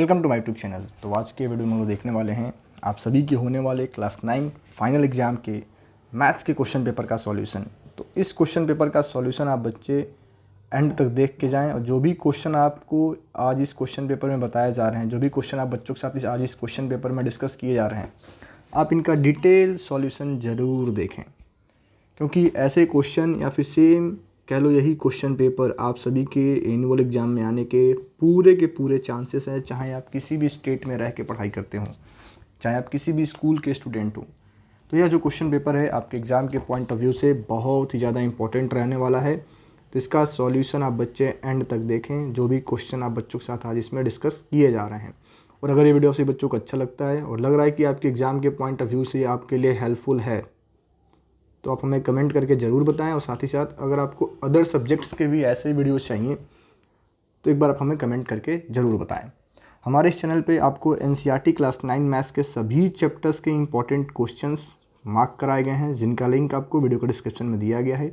Welcome to my YouTube channel. तो आज के वीडियो में हम लोग देखने वाले हैं आप सभी के होने वाले क्लास 9 फाइनल एग्जाम के मैथ्स के क्वेश्चन पेपर का सॉल्यूशन। तो इस क्वेश्चन पेपर का सॉल्यूशन आप बच्चे एंड तक देख के जाएं और जो भी क्वेश्चन आपको आज इस क्वेश्चन पेपर में बताए जा रहे हैं, जो भी क्वेश्चन आप बच्चों के साथ आज इस क्वेश्चन पेपर में डिस्कस किए जा रहे हैं, आप इनका डिटेल सॉल्यूशन ज़रूर देखें, क्योंकि ऐसे क्वेश्चन या फिर सेम कह लो यही क्वेश्चन पेपर आप सभी के एनुअल एग्ज़ाम में आने के पूरे चांसेस हैं, चाहे आप किसी भी स्टेट में रह के पढ़ाई करते हों, चाहे आप किसी भी स्कूल के स्टूडेंट हों। तो यह जो क्वेश्चन पेपर है आपके एग्ज़ाम के पॉइंट ऑफ व्यू से बहुत ही ज़्यादा इंपॉर्टेंट रहने वाला है। तो इसका सॉल्यूशन आप बच्चे एंड तक देखें, जो भी क्वेश्चन आप बच्चों के साथ आज इसमें डिस्कस किए जा रहे हैं। और अगर ये वीडियो से बच्चों को अच्छा लगता है और लग रहा है कि आपके एग्ज़ाम के पॉइंट ऑफ व्यू से आपके लिए हेल्पफुल है, तो आप हमें कमेंट करके ज़रूर बताएं। और साथ ही साथ अगर आपको अदर सब्जेक्ट्स के भी ऐसे वीडियोस चाहिए तो एक बार आप हमें कमेंट करके ज़रूर बताएं। हमारे इस चैनल पे आपको एनसीईआरटी क्लास 9 मैथ्स के सभी चैप्टर्स के इंपॉर्टेंट क्वेश्चंस मार्क कराए गए हैं, जिनका लिंक आपको वीडियो के डिस्क्रिप्शन में दिया गया है।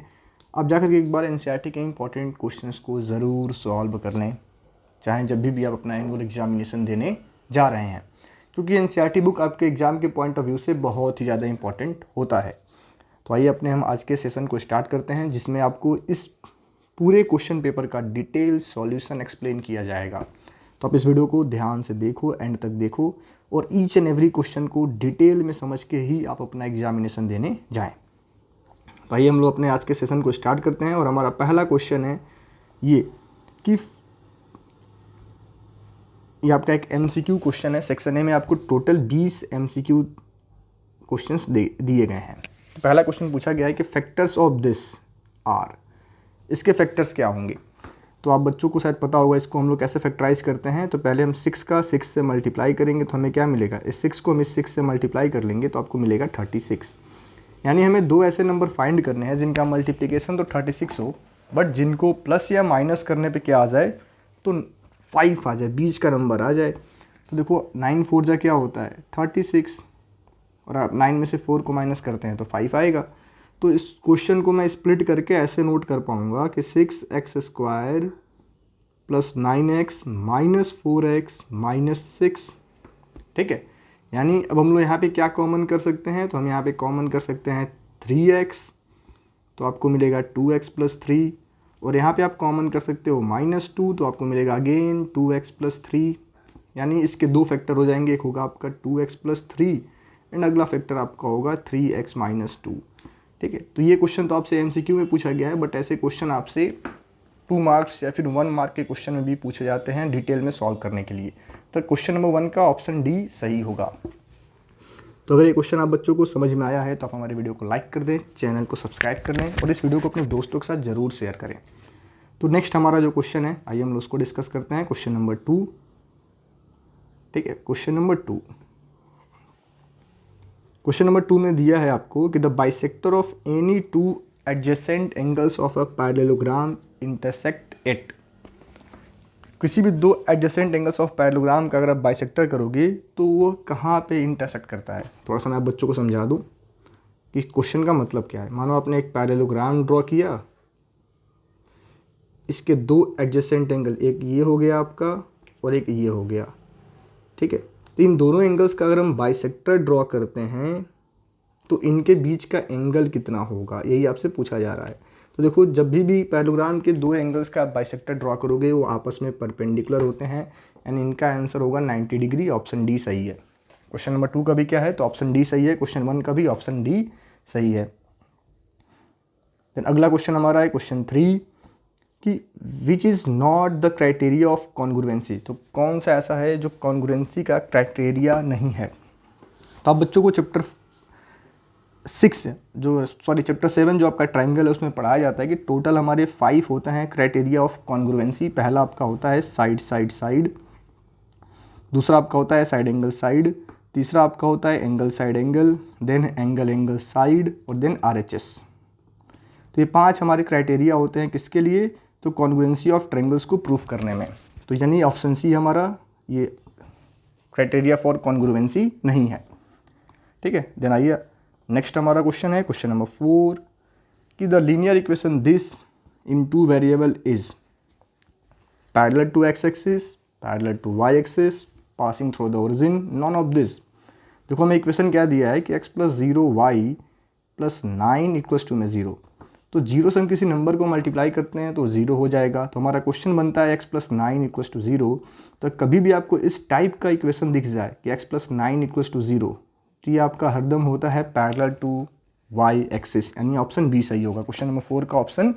आप जाकर के एक बार एनसीईआरटी के इंपॉर्टेंट क्वेश्चंस को ज़रूर सॉल्व कर लें, चाहे जब भी आप अपना एनुअल एग्जामिनेशन देने जा रहे हैं, क्योंकि एनसीईआरटी बुक आपके एग्ज़ाम के पॉइंट ऑफ व्यू से बहुत ही ज़्यादा इंपॉर्टेंट होता है। तो आइए अपने हम आज के सेशन को स्टार्ट करते हैं, जिसमें आपको इस पूरे क्वेश्चन पेपर का डिटेल सॉल्यूशन एक्सप्लेन किया जाएगा। तो आप इस वीडियो को ध्यान से देखो, एंड तक देखो और ईच एंड एवरी क्वेश्चन को डिटेल में समझ के ही आप अपना एग्जामिनेशन देने जाएं। तो आइए हम लोग अपने आज के सेशन को स्टार्ट करते हैं। और हमारा पहला क्वेश्चन है ये कि ये आपका एक MCQ क्वेश्चन है। सेक्शन ए में आपको टोटल 20 MCQ क्वेश्चंस दिए गए हैं। पहला क्वेश्चन पूछा गया है कि फैक्टर्स ऑफ दिस आर, इसके फैक्टर्स क्या होंगे। तो आप बच्चों को शायद पता होगा इसको हम लोग कैसे फैक्टराइज करते हैं। तो पहले हम 6 का 6 से मल्टीप्लाई करेंगे तो हमें क्या मिलेगा, इस 6 को हम इस 6 से मल्टीप्लाई कर लेंगे तो आपको मिलेगा 36। यानी हमें दो ऐसे नंबर फाइंड करने हैं जिनका मल्टीप्लिकेशन तो 36 हो, बट जिनको प्लस या माइनस करने पर क्या आ जाए, तो 5 आ जाए, बीच का नंबर आ जाए। तो देखो 9 4 जा क्या होता है 36, और आप 9 में से 4 को माइनस करते हैं तो 5 आएगा। तो इस क्वेश्चन को मैं स्प्लिट करके ऐसे नोट कर पाऊंगा कि 6x² plus 9x minus 4x minus 6। ठीक है, यानी अब हम लोग यहाँ पे क्या कॉमन कर सकते हैं, तो हम यहाँ पे कॉमन कर सकते हैं 3x, तो आपको मिलेगा 2x प्लस 3। और यहाँ पे आप कॉमन कर सकते हो -2, तो आपको मिलेगा अगेन 2x प्लस 3। यानी इसके दो फैक्टर हो जाएंगे, एक होगा आपका 2x प्लस 3 एंड अगला फैक्टर आपका होगा 3x माइनस 2। ठीक है, तो ये क्वेश्चन तो आपसे MCQ में पूछा गया है, बट ऐसे क्वेश्चन आपसे 2 मार्क्स या फिर 1 मार्क के क्वेश्चन में भी पूछे जाते हैं डिटेल में सॉल्व करने के लिए। तो क्वेश्चन नंबर 1 का ऑप्शन डी सही होगा। तो अगर ये क्वेश्चन आप बच्चों को समझ में आया है तो आप हमारे वीडियो को लाइक कर दें, चैनल को सब्सक्राइब कर लें और इस वीडियो को अपने दोस्तों के साथ ज़रूर शेयर करें। तो नेक्स्ट हमारा जो क्वेश्चन है, आइए हम लोग उसको डिस्कस करते हैं। Question number 2। ठीक है, क्वेश्चन नंबर 2 में दिया है आपको कि the bisector of any 2 adjacent angles of a parallelogram intersect at. किसी भी 2 एडजेसेंट एंगल्स ऑफ पैरेललोग्राम का अगर आप बाइसेक्टर करोगे तो वो कहाँ पे इंटरसेक्ट करता है। थोड़ा सा मैं आप बच्चों को समझा दूँ कि क्वेश्चन का मतलब क्या है। मानो आपने एक पैरेललोग्राम ड्रॉ किया, इसके 2 एडजेसेंट एंगल, एक ये हो गया आपका और एक ये हो गया। ठीक है, तो इन दोनों एंगल्स का अगर हम बाइसेक्टर ड्रॉ करते हैं तो इनके बीच का एंगल कितना होगा, यही आपसे पूछा जा रहा है। तो देखो जब भी पैरेललोग्राम के 2 एंगल्स का आप बाइसेक्टर ड्रॉ करोगे वो आपस में परपेंडिकुलर होते हैं, एंड इनका आंसर होगा 90 डिग्री। ऑप्शन डी सही है। क्वेश्चन नंबर 2 का भी क्या है, तो ऑप्शन डी सही है। क्वेश्चन 1 का भी ऑप्शन डी सही है। देन अगला क्वेश्चन हमारा है क्वेश्चन 3 कि which is not the criteria of congruency. तो कौन सा ऐसा है जो कॉन्ग्रुएंसी का क्राइटेरिया नहीं है। तो आप बच्चों को चैप्टर 7 जो आपका ट्राइंगल है उसमें पढ़ाया जाता है कि टोटल हमारे 5 होते हैं क्राइटेरिया ऑफ कॉन्ग्रुएंसी। पहला आपका होता है साइड साइड साइड, दूसरा आपका होता है साइड एंगल साइड, तीसरा आपका होता है angle side angle, then angle angle side और देन RHS। तो ये 5 हमारे क्राइटेरिया होते हैं किसके लिए, तो कॉन्ग्रुएंसी ऑफ ट्रायंगल्स को प्रूफ करने में। तो यानी ऑप्शन सी हमारा ये क्राइटेरिया फॉर कॉन्ग्रुएंसी नहीं है। ठीक है, देन आइए नेक्स्ट हमारा क्वेश्चन है क्वेश्चन नंबर 4 कि the linear equation this in 2 variable is parallel to x axis, parallel to y axis, passing through the origin, none of this. देखो हमें इक्वेशन क्या दिया है कि x plus 0 y plus 9 equals to में 0। तो 0 से हम किसी नंबर को मल्टीप्लाई करते हैं तो 0 हो जाएगा। तो हमारा क्वेश्चन बनता है x प्लस 9 इक्वल्स टू 0। तो कभी भी आपको इस टाइप का इक्वेशन दिख जाए कि x प्लस 9 इक्वल्स टू 0, तो ये आपका हरदम होता है पैरेलल टू y एक्सिस, यानी ऑप्शन बी सही होगा। क्वेश्चन नंबर 4 का ऑप्शन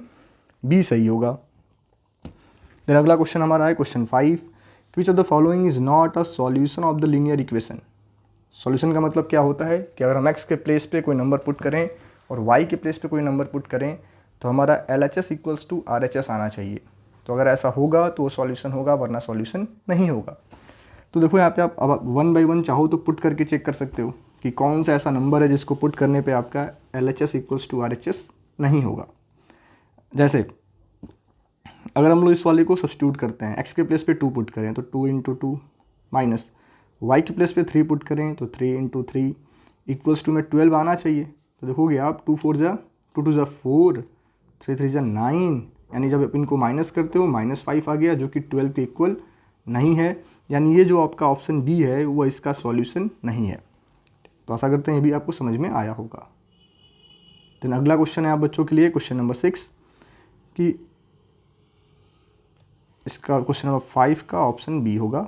बी सही होगा। देन अगला क्वेश्चन हमारा है question 5, which of the following is not a solution of the linear equation. Solution का मतलब क्या होता है कि अगर हम x के प्लेस पे कोई नंबर पुट करें और y के प्लेस पे कोई नंबर पुट करें तो हमारा LHS इक्वल्स टू RHS आना चाहिए। तो अगर ऐसा होगा तो वो सॉल्यूशन होगा, वरना सॉल्यूशन नहीं होगा। तो देखो यहाँ पे आप अब 1 बाई 1 चाहो तो पुट करके चेक कर सकते हो कि कौन सा ऐसा नंबर है जिसको पुट करने पे आपका LHS इक्वल्स टू RHS नहीं होगा। जैसे अगर हम लोग इस वाले को सब्स्टिट्यूट करते हैं, x के प्लेस पे 2 पुट करें तो 2 इंटू 2 माइनस y के प्लेस पे 3 पुट करें तो 3 इंटू 3 इक्वल्स टू में 12 आना चाहिए। तो देखोगे आप 2 4 जा 2 2 जा 4, 3 3 जा 9, यानी जब आप इनको माइनस करते हो -5 आ गया जो कि 12 के इक्वल नहीं है, यानी ये जो आपका ऑप्शन बी है वो इसका सॉल्यूशन नहीं है। तो आशा करते हैं ये भी आपको समझ में आया होगा। देन अगला क्वेश्चन है आप बच्चों के लिए क्वेश्चन नंबर 6 कि इसका क्वेश्चन नंबर 5 का ऑप्शन बी होगा।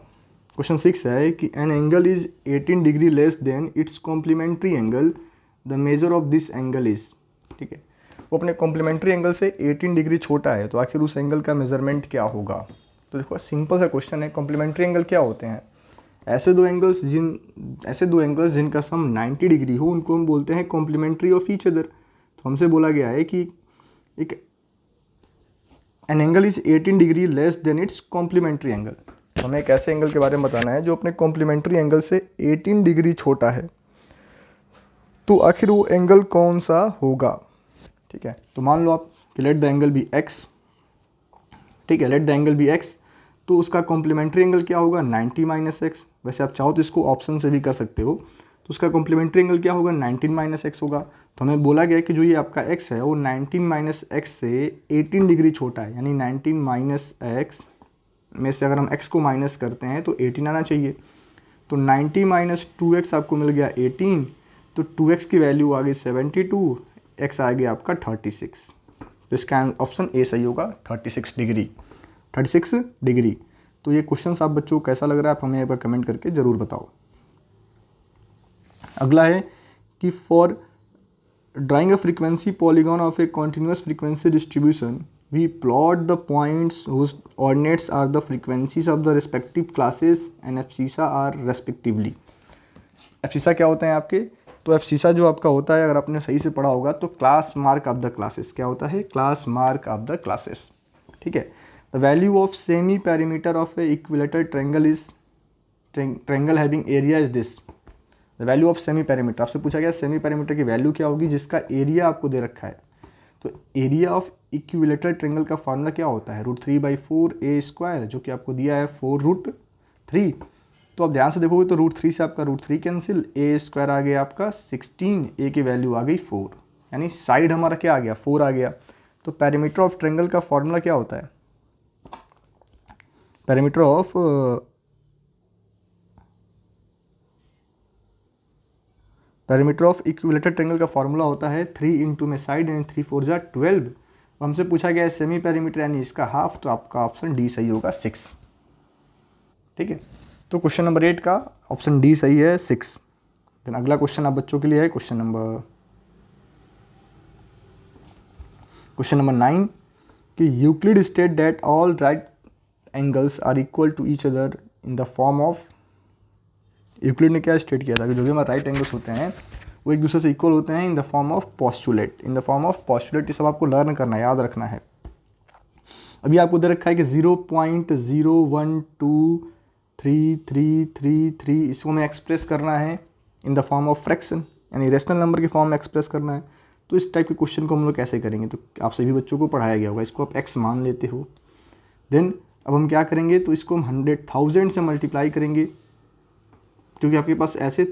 क्वेश्चन 6 है कि an angle is 18 degree less than its complementary angle, the measure of this angle is. ठीक है, वो अपने कॉम्प्लीमेंट्री एंगल से 18 डिग्री छोटा है, तो आखिर उस एंगल का मेजरमेंट क्या होगा। तो देखो सिंपल सा क्वेश्चन है। कॉम्प्लीमेंट्री एंगल क्या होते हैं? ऐसे दो एंगल्स जिनका सम 90 डिग्री हो उनको हम बोलते हैं कॉम्प्लीमेंट्री ऑफ ईच अदर। तो हमसे बोला गया है कि एक an angle is 18 degree less than its complementary angle. तो हमें एक ऐसे एंगल के बारे में बताना है जो अपने कॉम्प्लीमेंट्री एंगल से 18 डिग्री छोटा है, तो आखिर वो एंगल कौन सा होगा। ठीक है, तो मान लो आप कि let the angle be x. ठीक है, let the angle be x, तो उसका कॉम्प्लीमेंट्री एंगल क्या होगा 90 माइनस एक्स। वैसे आप चाहो तो इसको ऑप्शन से भी कर सकते हो। तो उसका कॉम्प्लीमेंट्री एंगल क्या होगा 19 माइनस एक्स होगा। तो हमें बोला गया कि जो ये आपका x है वो 19 माइनस एक्स से 18 डिग्री छोटा है, यानी 19 माइनस एक्स में से अगर हम x को माइनस करते हैं तो 18 आना चाहिए। तो 90 माइनस 2x आपको मिल गया 18, तो 2x की वैल्यू आ गई 72, x आ गया आपका 36। तो इसका ऑप्शन ए सही होगा 36 डिग्री। तो ये क्वेश्चन आप बच्चों को कैसा लग रहा है आप हमें एक बार कमेंट करके ज़रूर बताओ। अगला है कि for drawing a frequency polygon of a continuous frequency distribution we plot the points whose ordinates are the frequencies of the respective classes and abscissa are respectively. Abscissa क्या होते हैं आपके? तो एब्सिसा जो आपका होता है, अगर आपने सही से पढ़ा होगा तो class mark of the classes. क्या होता है? Class mark of the classes. ठीक है, the value of semi perimeter of A equilateral triangle is triangle having area is this. The value of semi perimeter, आपसे पूछा गया सेमी पेरीमीटर की value क्या होगी जिसका एरिया आपको दे रखा है। तो एरिया ऑफ इक्विलेटरल ट्रायंगल का फार्मूला क्या होता है? √3/4a², जो कि आपको दिया है 4√3। तो आप ध्यान से देखोगे तो √3 से आपका √3 कैंसिल, a² आ गया आपका 16, a की वैल्यू आ गई 4, यानी साइड हमारा क्या आ गया 4 आ गया। तो पेरीमीटर ऑफ ट्रायंगल का फार्मूला क्या होता है? पेरीमीटर ऑफ इक्विलेटरल ट्रायंगल का फार्मूला होता है 3 इंटू में साइड यानी 3 4 जा 12। तो हमसे पूछा गया है सेमी पेरीमीटर यानी इसका हाफ, तो आपका ऑप्शन डी सही होगा 6। ठीक है, तो क्वेश्चन नंबर 8 का ऑप्शन डी सही है 6। देन अगला क्वेश्चन आप बच्चों के लिए है क्वेश्चन नंबर 9 कि Euclid state that all right angles are equal to each other in the form of. Euclid ने क्या स्टेट किया था कि जो भी हमारे राइट एंगल्स होते हैं वो एक दूसरे से इक्वल होते हैं इन the form of postulate. In the form of postulate, ये सब आपको लर्न करना है, याद रखना है। अभी आपको दे रखा है कि 0.0123333, इसको हमें एक्सप्रेस करना है इन द फॉर्म ऑफ फ्रैक्शन, यानी रेशनल नंबर के फॉर्म में एक्सप्रेस करना है। तो इस टाइप के क्वेश्चन को हम लोग कैसे करेंगे? तो आप सभी बच्चों को पढ़ाया गया होगा, इसको आप x मान लेते हो। देन अब हम क्या करेंगे, तो इसको हम 100,000 से मल्टीप्लाई करेंगे, क्योंकि आपके पास ऐसे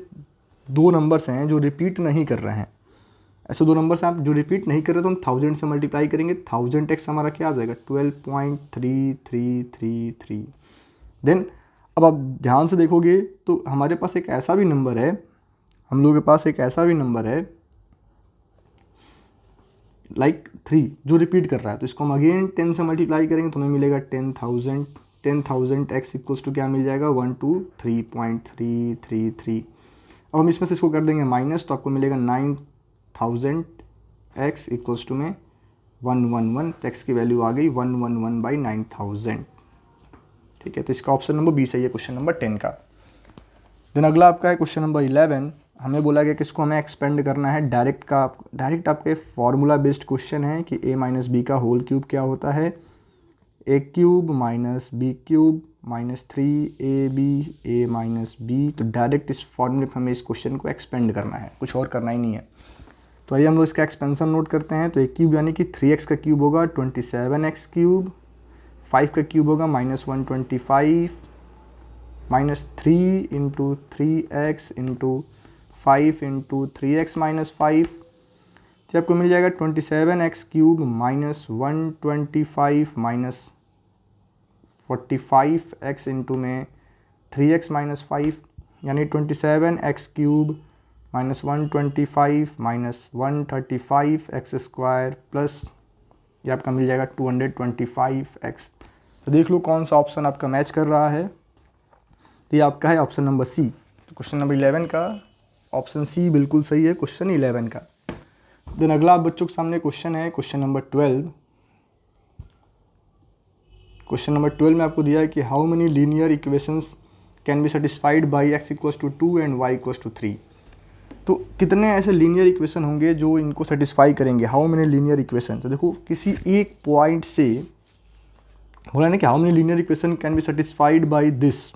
दो नंबर्स हैं जो रिपीट नहीं कर रहे हैं। ऐसे दो नंबर्स आप जो रिपीट नहीं कर रहे तो हम 1000 से मल्टीप्लाई करेंगे। 1000x हमारा क्या आ जाएगा 12.3333। देन अब आप ध्यान से देखोगे तो हमारे पास एक ऐसा भी नंबर है, हम लोगों के पास एक ऐसा भी नंबर है लाइक 3 जो रिपीट कर रहा है, तो इसको हम अगेन 10 से मल्टीप्लाई करेंगे तो हमें मिलेगा 10,000 एक्स इक्वल्स टू क्या मिल जाएगा 123.333। अब हम इसमें से इसको कर देंगे माइनस, तो आपको मिलेगा 9,000 एक्स इक्वल्स टू में 111, तो एक्स की वैल्यू आ गई 111/9000। ठीक है, तो इसका ऑप्शन नंबर बी सही है क्वेश्चन नंबर 10 का। देन अगला आपका है क्वेश्चन नंबर 11। हमें बोला गया कि इसको हमें एक्सपेंड करना है डायरेक्ट का। डायरेक्ट आपके फॉर्मूला बेस्ड क्वेश्चन है कि a माइनस बी का होल क्यूब क्या होता है, a cube minus b cube minus 3ab a minus b. तो डायरेक्ट इस फॉर्मूले पर हमें इस क्वेश्चन को एक्सपेंड करना है, कुछ और करना ही नहीं है। तो आइए हम लोग इसका एक्सपेंशन नोट करते हैं। तो a क्यूब यानी कि 3x का क्यूब होगा 27x क्यूब, 5 का क्यूब होगा -125 minus 3 into 3x into 5 into 3x minus 5, तो आपको मिल जाएगा 27x cube minus 125 minus 45x into में 3x माइनस 5, यानी 27x cube minus 125 minus 135x square plus ये आपका मिल जाएगा 225x। तो देख लो कौन सा ऑप्शन आपका मैच कर रहा है। तो ये आपका है ऑप्शन नंबर सी। तो क्वेश्चन नंबर 11 का ऑप्शन सी बिल्कुल सही है क्वेश्चन 11 का। देन अगला आप बच्चों के सामने क्वेश्चन है क्वेश्चन नंबर 12। क्वेश्चन नंबर 12 में आपको दिया है कि how many linear equations can be satisfied by x equals to 2 and y equals to 3। तो कितने ऐसे लीनियर इक्वेशन होंगे जो इनको सेटिस्फाई करेंगे, हाउ मेनी लीनियर इक्वेशन। तो देखो किसी एक पॉइंट से बोला ना कि how many linear equation can be satisfied by this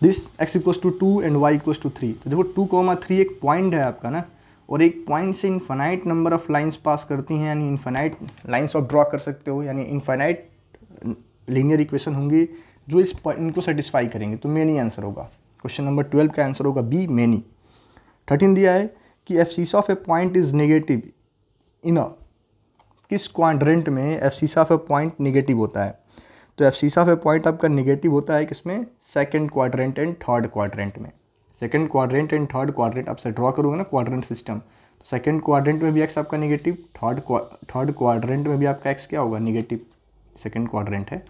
x equals to 2 and y equals to 3। तो देखो 2,3 एक पॉइंट है आपका ना, और एक पॉइंट से infinite number of lines pass करती हैं, यानी इनफाइनाइट लाइंस ऑफ ड्रॉ कर सकते हो, यानी इनफाइनाइट लीनियर इक्वेशन होंगी जो इनको सेटिस्फाई करेंगे। तो मेनी आंसर होगा, क्वेश्चन नंबर 12 का आंसर होगा बी मेनी। 13 दिया है कि abscissa of a point is negative in a, किस क्वाड्रेंट में abscissa of a point negative होता है। तो एफसीसा ऑफ ए पॉइंट आपका नेगेटिव होता है किसमें, second quadrant and third quadrant में। Second quadrant and third quadrant आपसे ड्रॉ करोगे ना क्वाड्रेंट सिस्टम, तो सेकंड क्वाड्रेंट में भी एक्स आपका नेगेटिव, थर्ड क्वाड्रेंट में भी आपका एक्स क्या होगा नेगेटिव, सेकंड क्वाड्रेंट है।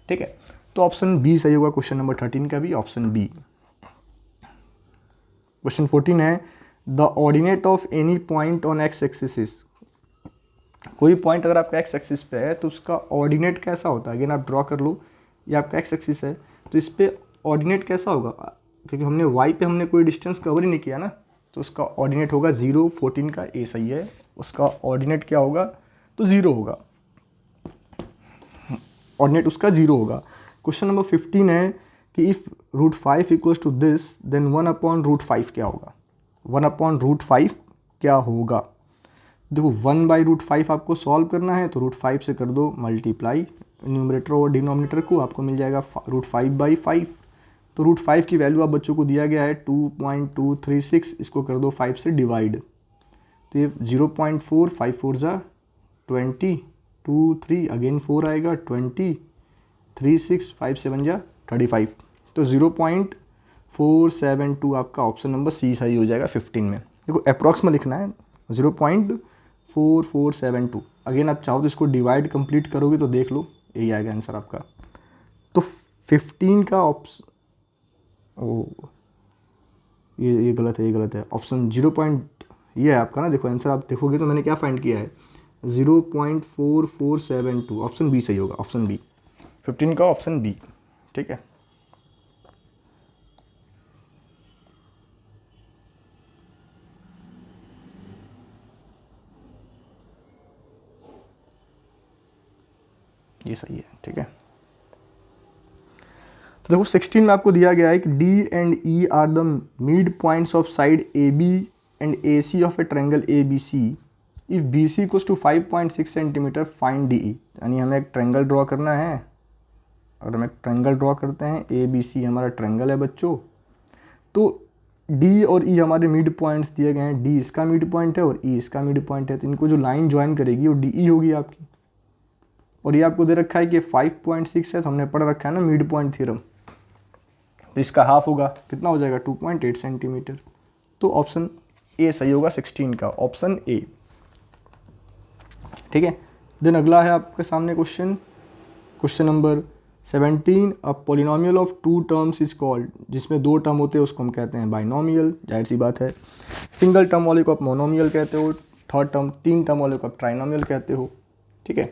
ठीक है, तो ऑप्शन बी सही होगा क्वेश्चन नंबर 13 का भी, ऑप्शन बी। क्वेश्चन 14 है the ordinate of any point on x axis. कोई पॉइंट अगर आपका एक्स एक्सिस पे है तो उसका ऑर्डिनेट कैसा होता है। अगेन आप ड्रॉ कर लो, ये आपका एक्स एक्सिस है तो इस पर ऑर्डिनेट कैसा होगा, क्योंकि हमने वाई पे हमने कोई डिस्टेंस कवर ही नहीं किया ना, तो उसका ऑर्डिनेट होगा 0। 14 का ए सही है, उसका ऑर्डिनेट क्या होगा, तो 0 होगा, ऑर्डिनेट उसका 0 होगा। क्वेश्चन नंबर 15 है कि if √5 equals to this then 1/√5 क्या होगा। 1/√5 क्या होगा। देखो 1/√5 आपको सॉल्व करना है तो √5 से कर दो मल्टीप्लाई, न्यूमरेटर और डिनोमिनेटर को, आपको मिल जाएगा √5/5। तो √5 की वैल्यू आप बच्चों को दिया गया है 2.236, इसको कर दो 5 से डिवाइड, तो ये 0.4, 5 4 जा 20, 2 3 अगेन 4 आएगा 20, 3 6 5 7 जा 35, तो 0.472 आपका ऑप्शन नंबर सी सही हो जाएगा 15 में। देखो अप्रॉक्स में लिखना है 0.4472। अगेन आप चाहो तो इसको डिवाइड कंप्लीट करोगे तो देख लो यही आएगा आंसर आपका। तो 15 का ऑप्शन, ओ ये गलत है, ये गलत है, ऑप्शन 0. ये है आपका ना। देखो आंसर आप देखोगे तो मैंने क्या फाइंड किया है 0.4472, ऑप्शन बी सही होगा, ऑप्शन बी 15 का ऑप्शन बी। ठीक है, ये सही है। ठीक है, तो देखो 16 में आपको दिया गया है कि D and E are the mid points of side A B and A C of a triangle A B C. If B C equals to 5.6 centimetre find D E. यानी हमें एक ट्रायंगल ड्रॉ करना है, और हम एक triangle draw करते हैं, ए बी सी हमारा ट्रायंगल है बच्चों। तो डी और ई हमारे मिड पॉइंट्स दिए गए हैं, डी इसका मिड पॉइंट है और ई इसका मिड पॉइंट है, तो इनको जो लाइन ज्वाइन करेगी वो डी ई होगी आपकी। और ये आपको दे रखा है कि 5.6 है, तो हमने पढ़ रखा है ना मिड पॉइंट थ्योरम, तो इसका हाफ होगा, कितना हो जाएगा 2.8 सेंटीमीटर। तो ऑप्शन ए सही होगा 16 का, ऑप्शन ए। ठीक है, देन अगला है आपके सामने question number 17। A polynomial of two terms is called, जिसमें दो टर्म होते हैं उसको हम कहते हैं बाइनोमियल, जाहिर सी बात है। सिंगल टर्म वाले को आप मोनोमियल कहते हो, तीन टर्म वाले को आप ट्राइनोमियल कहते हो। ठीक है,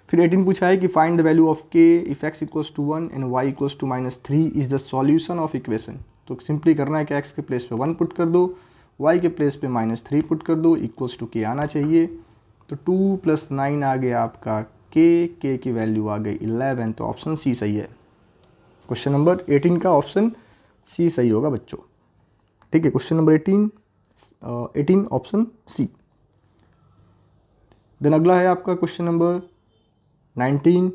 फिर 18 पूछा है कि find the value of k if x equals to 1 and y equals to -3 is the solution of equation. तो सिंपली करना है कि x के प्लेस पे 1 पुट कर दो, y के प्लेस पे -3 पुट कर दो, इक्वल्स टू के आना चाहिए। तो 2 + 9 आ गया आपका k की वैल्यू आ गई 11, तो ऑप्शन सी सही है। क्वेश्चन नंबर 18 का ऑप्शन सी सही होगा बच्चों। ठीक है, question number 18 option C. Then अगला है आपका क्वेश्चन नंबर 19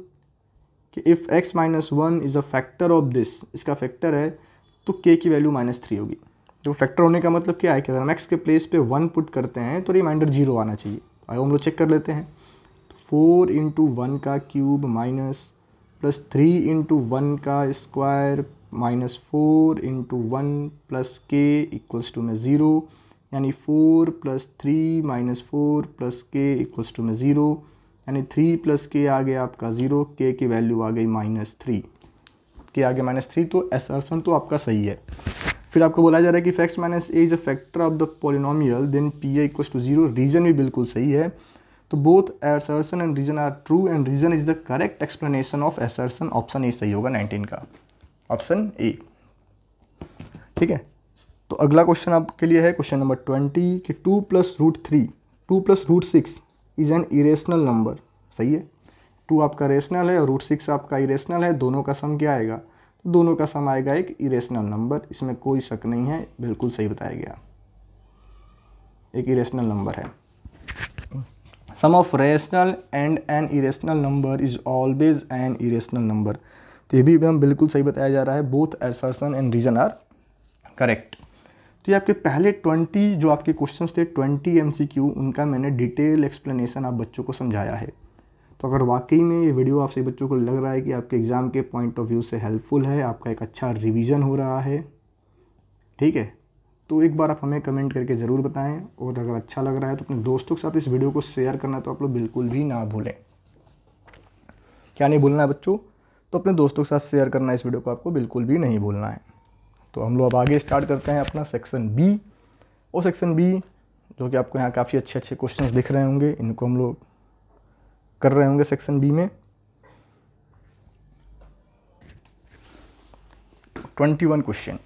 कि if x - 1 is a factor of this, इसका फैक्टर है तो k की वैल्यू -3 होगी। तो फैक्टर होने का मतलब क्या है कि अगर हम x के प्लेस पे 1 पुट करते हैं तो रिमाइंडर 0 आना चाहिए। आइए हम लोग चेक कर लेते हैं। तो 4 × 1 का क्यूब माइनस प्लस 3 × 1 का square minus 4 × 1 plus k equals to में 0, यानी 4 + 3 - 4 + k इक्वल्स टू में 0, यानी 3 + k आ गया आपका 0, k की वैल्यू आ गई -3, k आ गया -3। तो असर्शन तो आपका सही है। फिर आपको बोला जा रहा है कि x - a is a factor of the polynomial then pa equals to 0, reason भी बिल्कुल सही है। तो both assertion and reason are true and reason is the correct explanation of assertion, option A सही होगा 19 का, ऑप्शन ए। ठीक है, तो अगला क्वेश्चन आपके लिए है क्वेश्चन नंबर 20 कि 2 + √3 2 + √6 इज एन इरेशनल नंबर। सही है, 2 आपका रेशनल है और √6 आपका इरेशनल है, दोनों का सम क्या आएगा? तो दोनों का सम आएगा एक इरेशनल नंबर, इसमें कोई शक नहीं है, बिल्कुल सही बताया गया, एक इरेशनल नंबर है। Sum of rational and an irrational number is always an irrational number. तो ये भी हम बिल्कुल सही बताया जा रहा है, both assertion and reason are correct. तो ये आपके पहले 20 जो आपके क्वेश्चंस थे 20 MCQ, उनका मैंने डिटेल एक्सप्लेनेशन आप बच्चों को समझाया है। तो अगर वाकई में ये वीडियो आपसे बच्चों को लग रहा है कि आपके एग्ज़ाम के पॉइंट ऑफ व्यू से हेल्पफुल है, आपका एक अच्छा रिवीजन हो रहा है, ठीक है, तो एक बार आप हमें कमेंट करके ज़रूर बताएं। और अगर अच्छा लग रहा है तो अपने दोस्तों के साथ इस वीडियो को शेयर करना तो आप लोग बिल्कुल भी ना भूलें। क्या नहीं भूलना है बच्चों? तो अपने दोस्तों के साथ शेयर करना इस वीडियो को आपको बिल्कुल भी नहीं भूलना है। तो हम लोग अब आगे स्टार्ट करते हैं अपना सेक्शन बी। और सेक्शन बी जो कि आपको यहाँ काफ़ी अच्छे अच्छे क्वेश्चंस दिख रहे होंगे, इनको हम लोग कर रहे होंगे सेक्शन बी में। 21 क्वेश्चन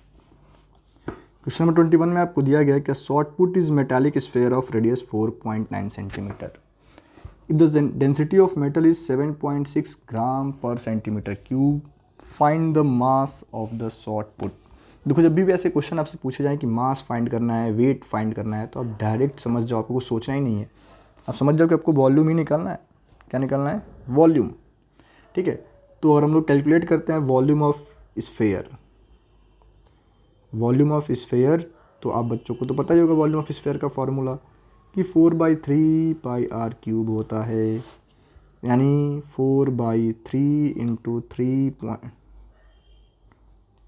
नंबर 21 में आपको दिया गया है कि short put is metallic sphere of radius 4.9 centimetre. If the density of metal is 7.6 ग्राम पर centimetre cube, find the mass of the short put. देखो, जब भी ऐसे क्वेश्चन आपसे पूछे जाए कि मास फाइंड करना है, वेट फाइंड करना है, तो आप डायरेक्ट समझ जाओ, आपको कुछ सोचना ही नहीं है, आप समझ जाओ कि आपको वॉल्यूम ही निकालना है। क्या निकालना है? वॉल्यूम। ठीक है, तो और हम लोग कैलकुलेट करते हैं volume of sphere. Volume of sphere तो आप बच्चों को तो पता ही होगा वॉल्यूम ऑफ स्फेयर का फॉर्मूला कि 4/3 πr³ होता है, यानी 4/3 × 3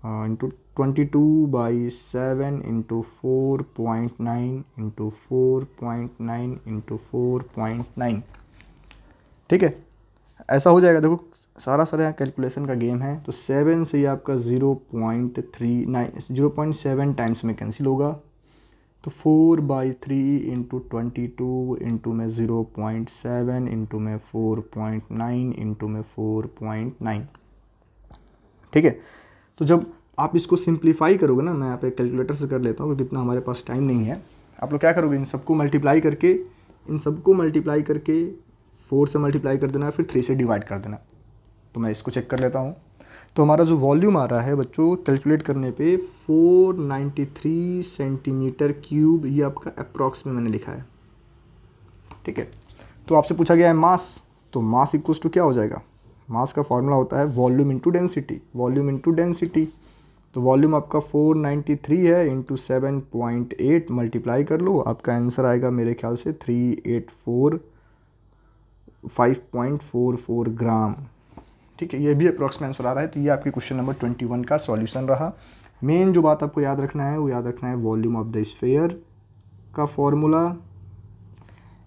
× 22/7 × 4.9 × 4.9 × 4.9। ठीक है, ऐसा हो जाएगा। देखो सारा यहाँ कैलकुलेशन का गेम है। तो 7 से ये आपका 0.7 टाइम्स में कैंसिल होगा। तो 4/3 × 22 × में 0.7 × में 4.9 × में 4.9। ठीक है, तो जब आप इसको सिंप्लीफाई करोगे ना, मैं यहाँ पे कैलकुलेटर से कर लेता हूँ क्योंकि इतना हमारे पास टाइम नहीं है। आप लोग क्या करोगे, इन सबको मल्टीप्लाई करके 4 से मल्टीप्लाई कर देना, फिर 3 से डिवाइड कर देना। तो मैं इसको चेक कर लेता हूँ। तो हमारा जो वॉल्यूम आ रहा है बच्चों कैलकुलेट करने पे 493 सेंटीमीटर क्यूब, ये आपका अप्रॉक्स में मैंने लिखा है। ठीक है, तो आपसे पूछा गया है मास, तो मास इक्वल्स टू क्या हो जाएगा? मास का फॉर्मूला होता है volume into density, volume into density. तो वॉल्यूम आपका 493 है इंटू 7.8 मल्टीप्लाई कर लो, आपका आंसर आएगा मेरे ख्याल से 384 5.44 ग्राम। ठीक है, ये भी अप्रॉक्सीमेट आंसर आ रहा है। तो ये आपके क्वेश्चन नंबर 21 का सॉल्यूशन रहा। मेन जो बात आपको याद रखना है वो याद रखना है वॉल्यूम ऑफ द स्फीयर का formula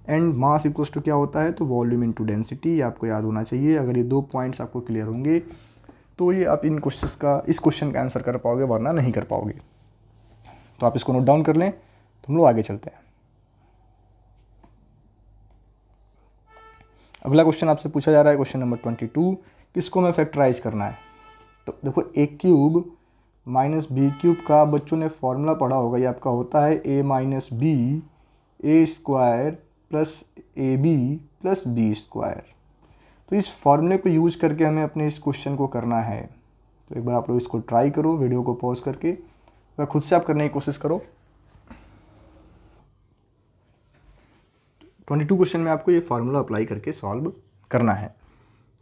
and mass equals to क्या होता है, तो वॉल्यूम इनटू डेंसिटी। ये आपको याद होना चाहिए। अगर ये 2 पॉइंट्स आपको क्लियर होंगे तो ये आप इन क्वेश्चंस का इस क्वेश्चन का आंसर कर पाओगे, वरना नहीं कर पाओगे। तो आप इसको नोट डाउन कर लें, तो हम लोग आगे चलते हैं। अगला क्वेश्चन आपसे पूछा जा रहा है क्वेश्चन नंबर 22, किसको में फैक्टराइज करना है। तो देखो ए क्यूब माइनस बी क्यूब का बच्चों ने फॉर्मूला पढ़ा होगा। ये आपका होता है a minus b a square plus a b plus b square. तो इस फॉर्मूले को यूज करके हमें अपने इस क्वेश्चन को करना है। तो एक बार आप लोग इसको ट्राई करो, वीडियो को पॉज करके, और खुद से आप करने की कोशिश करो। 22 क्वेश्चन में आपको ये फार्मूला अप्लाई करके सॉल्व करना है।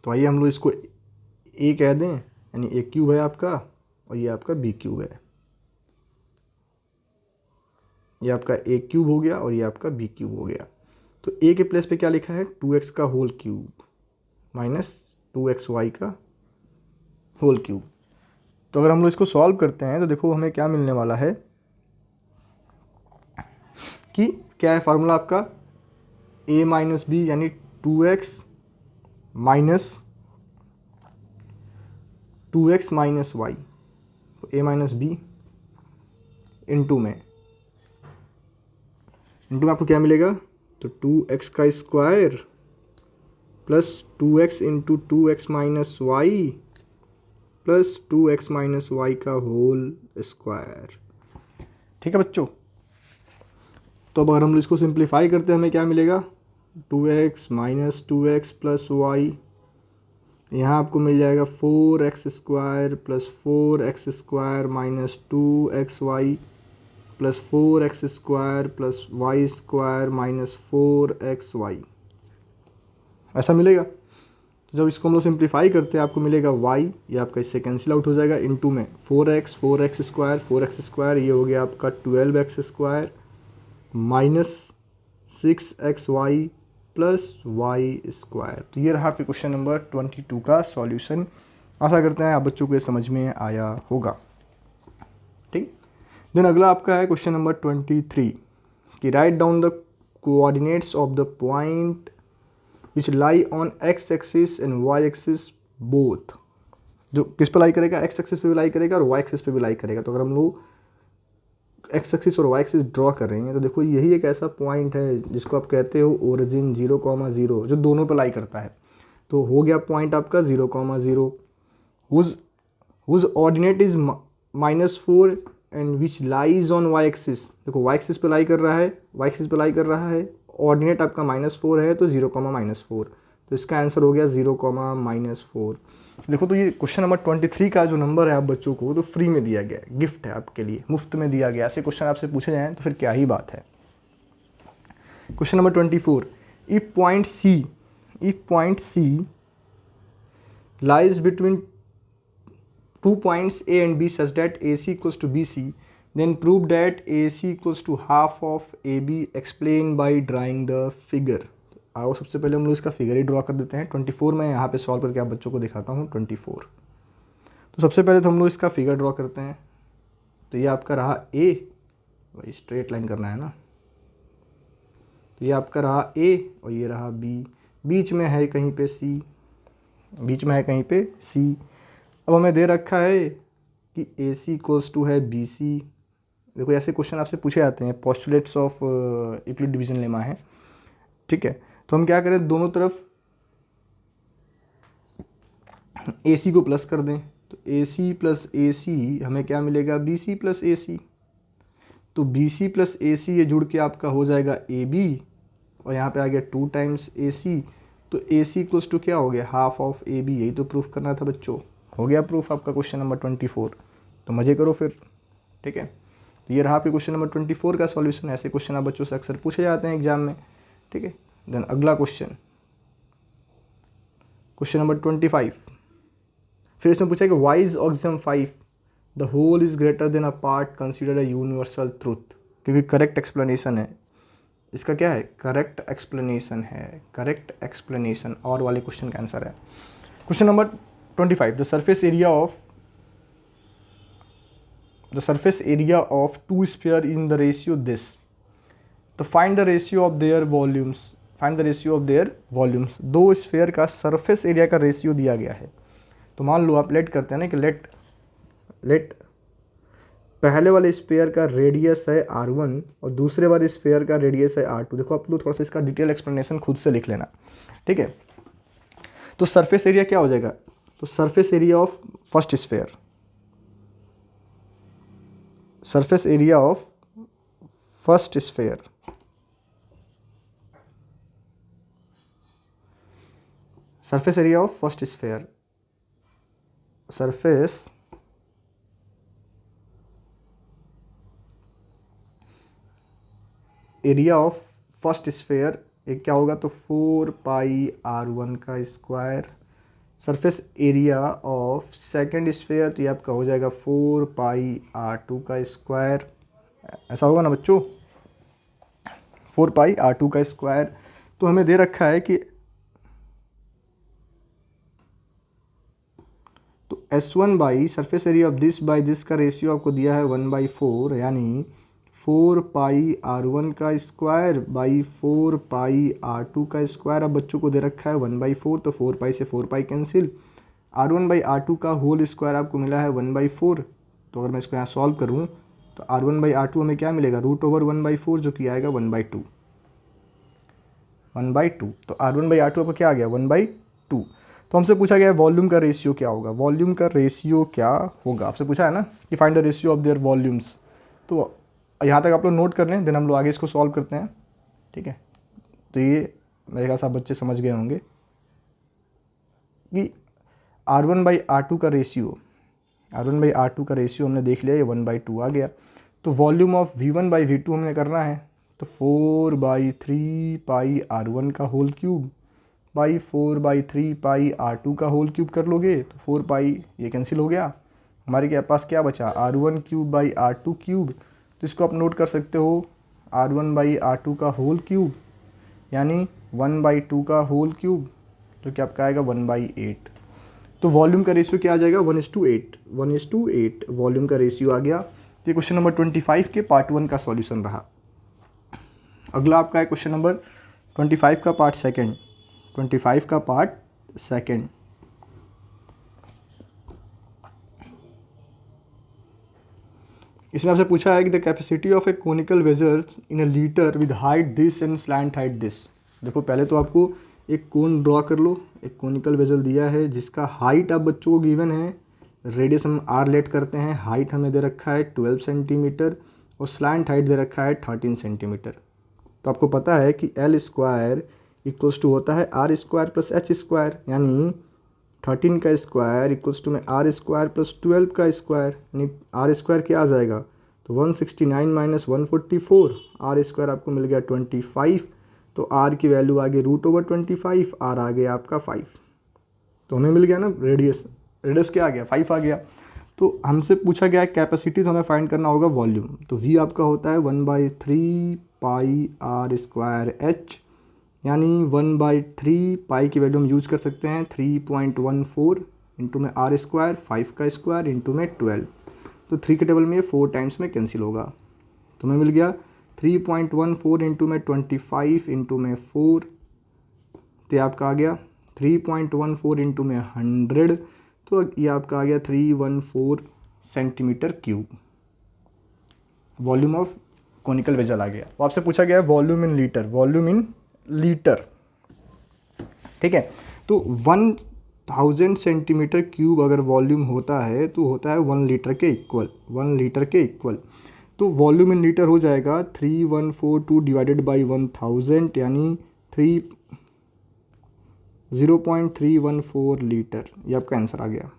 तो आइए हम लोग इसको ए कह दें, यानी ए क्यूब है आपका और ये आपका बी क्यूब है। ये आपका ए क्यूब हो गया और ये आपका बी क्यूब हो गया। तो ए के प्लेस पे क्या लिखा है, 2x का होल क्यूब माइनस 2xy का होल क्यूब। तो अगर हम लोग इसको सॉल्व करते हैं तो देखो हमें क्या मिलने वाला है कि क्या है फार्मूला आपका, a माइनस बी यानी 2x माइनस वाई। तो a माइनस बी इंटू में आपको क्या मिलेगा, तो 2x का square plus 2x into 2x minus y plus 2x minus y का होल स्क्वायर। ठीक है बच्चों। तो अब अगर हम इसको सिंप्लीफाई करते हैं हमें क्या मिलेगा, 2x minus 2x plus Y. यहाँ आपको मिल जाएगा 4x square plus 4x square minus 2xy plus 4x square plus y square minus 4xy, ऐसा मिलेगा। तो जब इसको हम लोग सिंप्लीफाई करते हैं आपको मिलेगा y, ये आपका इससे कैंसिल आउट हो जाएगा, इनटू में 4x स्क्वायर ये हो गया आपका 12x square minus 6xy plus y square. तो ये रहा आपके क्वेश्चन नंबर 22 का सॉल्यूशन। आशा करते हैं आप बच्चों को ये समझ में आया होगा। ठीक। देन अगला आपका है क्वेश्चन नंबर 23 कि write down the coordinates of the point which lie on x axis and y axis both. जो किस पे लाई करेगा, एक्स एक्सिस पे भी लाई करेगा और वाई एक्सिस पे भी लाई करेगा। तो अगर हम लोग एक्स एक्सिस और वाई एक्सिस ड्रॉ कर रहे हैं तो देखो यही एक ऐसा पॉइंट है जिसको आप कहते हो ओरिजिन 0,0, जो दोनों पे लाई करता है। तो हो गया पॉइंट आपका 0,0 whose ordinate is -4 and which lies on y axis. देखो वाई एक्सिस पे लाई कर रहा है, ऑर्डिनेट आपका -4 है तो 0,-4। तो इसका आंसर हो गया 0,-4। देखो तो ये क्वेश्चन नंबर 23 का जो नंबर है आप बच्चों को तो फ्री में दिया गया है, गिफ्ट है आपके लिए, मुफ्त में दिया गया। ऐसे क्वेश्चन आपसे पूछे जाएँ तो फिर क्या ही बात है। Question number 24, if point C lies between 2 points A and B such that AC equals to BC, then prove that AC equals to half of AB, explain by drawing the figure। आओ सबसे पहले हम लोग इसका figure ही draw कर देते हैं। 24 में यहाँ पे सॉल्व करके आप बच्चों को दिखाता हूँ 24। तो सबसे पहले तो हम लोग इसका फिगर ड्रॉ करते हैं। तो ये आपका रहा A, वही स्ट्रेट लाइन करना है ना। तो ये आपका रहा A और ये रहा B, बीच में है कहीं पे C। अब हमें दे रखा है कि AC इक्वल्स टू है BC। देखो ऐसे क्वेश्चन आपसे पूछे जाते हैं, postulates of Euclid division lemma है। ठीक है, तो हम क्या करें, दोनों तरफ AC को प्लस कर दें। तो AC प्लस AC हमें क्या मिलेगा, BC प्लस AC। तो BC प्लस AC ये जुड़ के आपका हो जाएगा AB और यहाँ पे आ गया 2 टाइम्स AC। तो AC इक्वल्स टू क्या हो गया, हाफ ऑफ AB। यही तो प्रूफ करना था बच्चों। हो गया प्रूफ आपका क्वेश्चन नंबर 24। तो मज़े करो फिर। ठीक है, तो ये रहा आपके क्वेश्चन नंबर 24 का सॉल्यूशन। ऐसे क्वेश्चन आप बच्चों से अक्सर पूछे जाते हैं एग्जाम में। ठीक है, देन अगला क्वेश्चन नंबर 25। फिर इसमें पूछा कि why is axiom 5 the whole is greater than a part consider a universal truth. क्योंकि करेक्ट एक्सप्लेनेशन है, इसका क्या है, करेक्ट एक्सप्लेनेशन है, करेक्ट एक्सप्लेनेशन और वाले क्वेश्चन का आंसर है। Question number 25, the surface area of two sphere in the ratio this, तो find the ratio of their volumes, find the ratio of their volumes. दो स्फीयर का surface area का ratio दिया गया है। तो मान लो आप लेट करते हैं ना कि लेट पहले वाले स्फीयर का रेडियस है r1 और दूसरे वाले स्फीयर का रेडियस है r2। देखो आप लोग थोड़ा सा इसका डिटेल एक्सप्लेनेशन खुद से लिख लेना, ठीक है। तो सरफेस एरिया क्या हो जाएगा, तो surface area of first sphere, surface area of first sphere, surface area of first sphere, surface area of first sphere एक क्या होगा, तो 4 पाई r1 का square. Surface area of second sphere तो ये आपका हो जाएगा 4 पाई r2 का स्क्वायर। ऐसा होगा ना बच्चों, 4 पाई r2 का स्क्वायर। तो हमें दे रखा है कि तो S1 by surface area of this by this का रेशियो आपको दिया है 1/4, यानी 4 पाई r1 का स्क्वायर बाई 4 पाई r2 का स्क्वायर। अब बच्चों को दे रखा है 1/4, तो 4 पाई से 4 pi cancel, r1 by r2 का होल स्क्वायर आपको मिला है 1/4। तो अगर मैं इसको यहाँ सॉल्व करूँ तो r1 बाई r2 हमें क्या मिलेगा, √1/4 जो कि आएगा 1/2, 1/2। तो r1 बाई r2 आपका क्या आ गया, 1/2। तो हमसे पूछा गया है वॉल्यूम का रेशियो क्या होगा, वॉल्यूम का रेशियो क्या होगा, आपसे पूछा है ना कि find the ratio of their volumes. तो यहाँ तक आप लोग नोट कर लें, देन हम लोग आगे इसको सॉल्व करते हैं, ठीक है। तो ये मेरे ख्याल से आप बच्चे समझ गए होंगे कि r1 बाई r2 का रेशियो, r1 बाई r2 का रेशियो हमने देख लिया, ये 1/2 आ गया। तो volume of v1 by v2 हमने करना है, तो 4/3 पाई r1 का whole cube by 4/3 pi r2 का होल क्यूब कर लोगे तो 4 पाई ये कैंसिल हो गया। हमारे के पास क्या बचा, r1 cube by r2 cube. तो इसको आप नोट कर सकते हो r1 बाई r2 का होल क्यूब, यानी 1/2 का होल क्यूब, जो कि आपका आएगा 1/8। तो वॉल्यूम का रेशियो क्या आ जाएगा, 1:8, 1:8 वॉल्यूम का रेशियो आ गया। तो ये क्वेश्चन नंबर 25 के पार्ट 1 का सॉल्यूशन रहा। अगला आपका है क्वेश्चन नंबर 25 का पार्ट सेकेंड, 25 का पार्ट सेकेंड। इसमें आपसे पूछा है कि the capacity of A conical vessels in a litre with height this and slant height this. देखो पहले तो आपको एक कोन ड्रॉ कर लो, एक कोनिकल वेजल दिया है जिसका हाइट आप बच्चों को गिवन है, रेडियस हम r लेट करते हैं, हाइट हमें दे रखा है 12 सेंटीमीटर और स्लैंट हाइट दे रखा है 13 सेंटीमीटर। तो आपको पता है कि L स्क्वायर इक्वल्स टू होता है r square plus h square, यानी 13 का स्क्वायर इक्वल्स टू में r स्क्वायर प्लस 12 का स्क्वायर, यानी r स्क्वायर क्या आ जाएगा, तो 169 माइनस 144, r स्क्वायर आपको मिल गया 25। तो r की वैल्यू आ गई √25, r आ गया आपका 5। तो हमें मिल गया ना रेडियस क्या आ गया, 5 आ गया। तो हमसे पूछा गया है कैपेसिटी, तो हमें फाइंड करना होगा वॉल्यूम। तो v आपका होता है 1/3 पाई r स्क्वायर h, यानी 1/3 पाई की वैल्यू हम यूज कर सकते हैं 3.14 इंटू में r स्क्वायर, 5 का स्क्वायर इंटू में 12। तो 3 के टेबल में ये 4 टाइम्स में कैंसिल होगा। तो हमें मिल गया 3.14 इंटू में 25 इंटू में 4, तो आपका आ गया 3.14 इंटू में 100, तो ये आपका आ गया 314 centimetre cube. Volume of conical vessel आ गया। वो आपसे पूछा गया है volume in litre, volume in litre, ठीक है। तो 1000 सेंटीमीटर क्यूब अगर वॉल्यूम होता है तो होता है 1 लीटर के इक्वल, 1 लीटर के इक्वल। तो वॉल्यूम इन लीटर हो जाएगा 3142 डिवाइडेड बाई 1000, यानी 0.314 लीटर। ये आपका आंसर आ गया।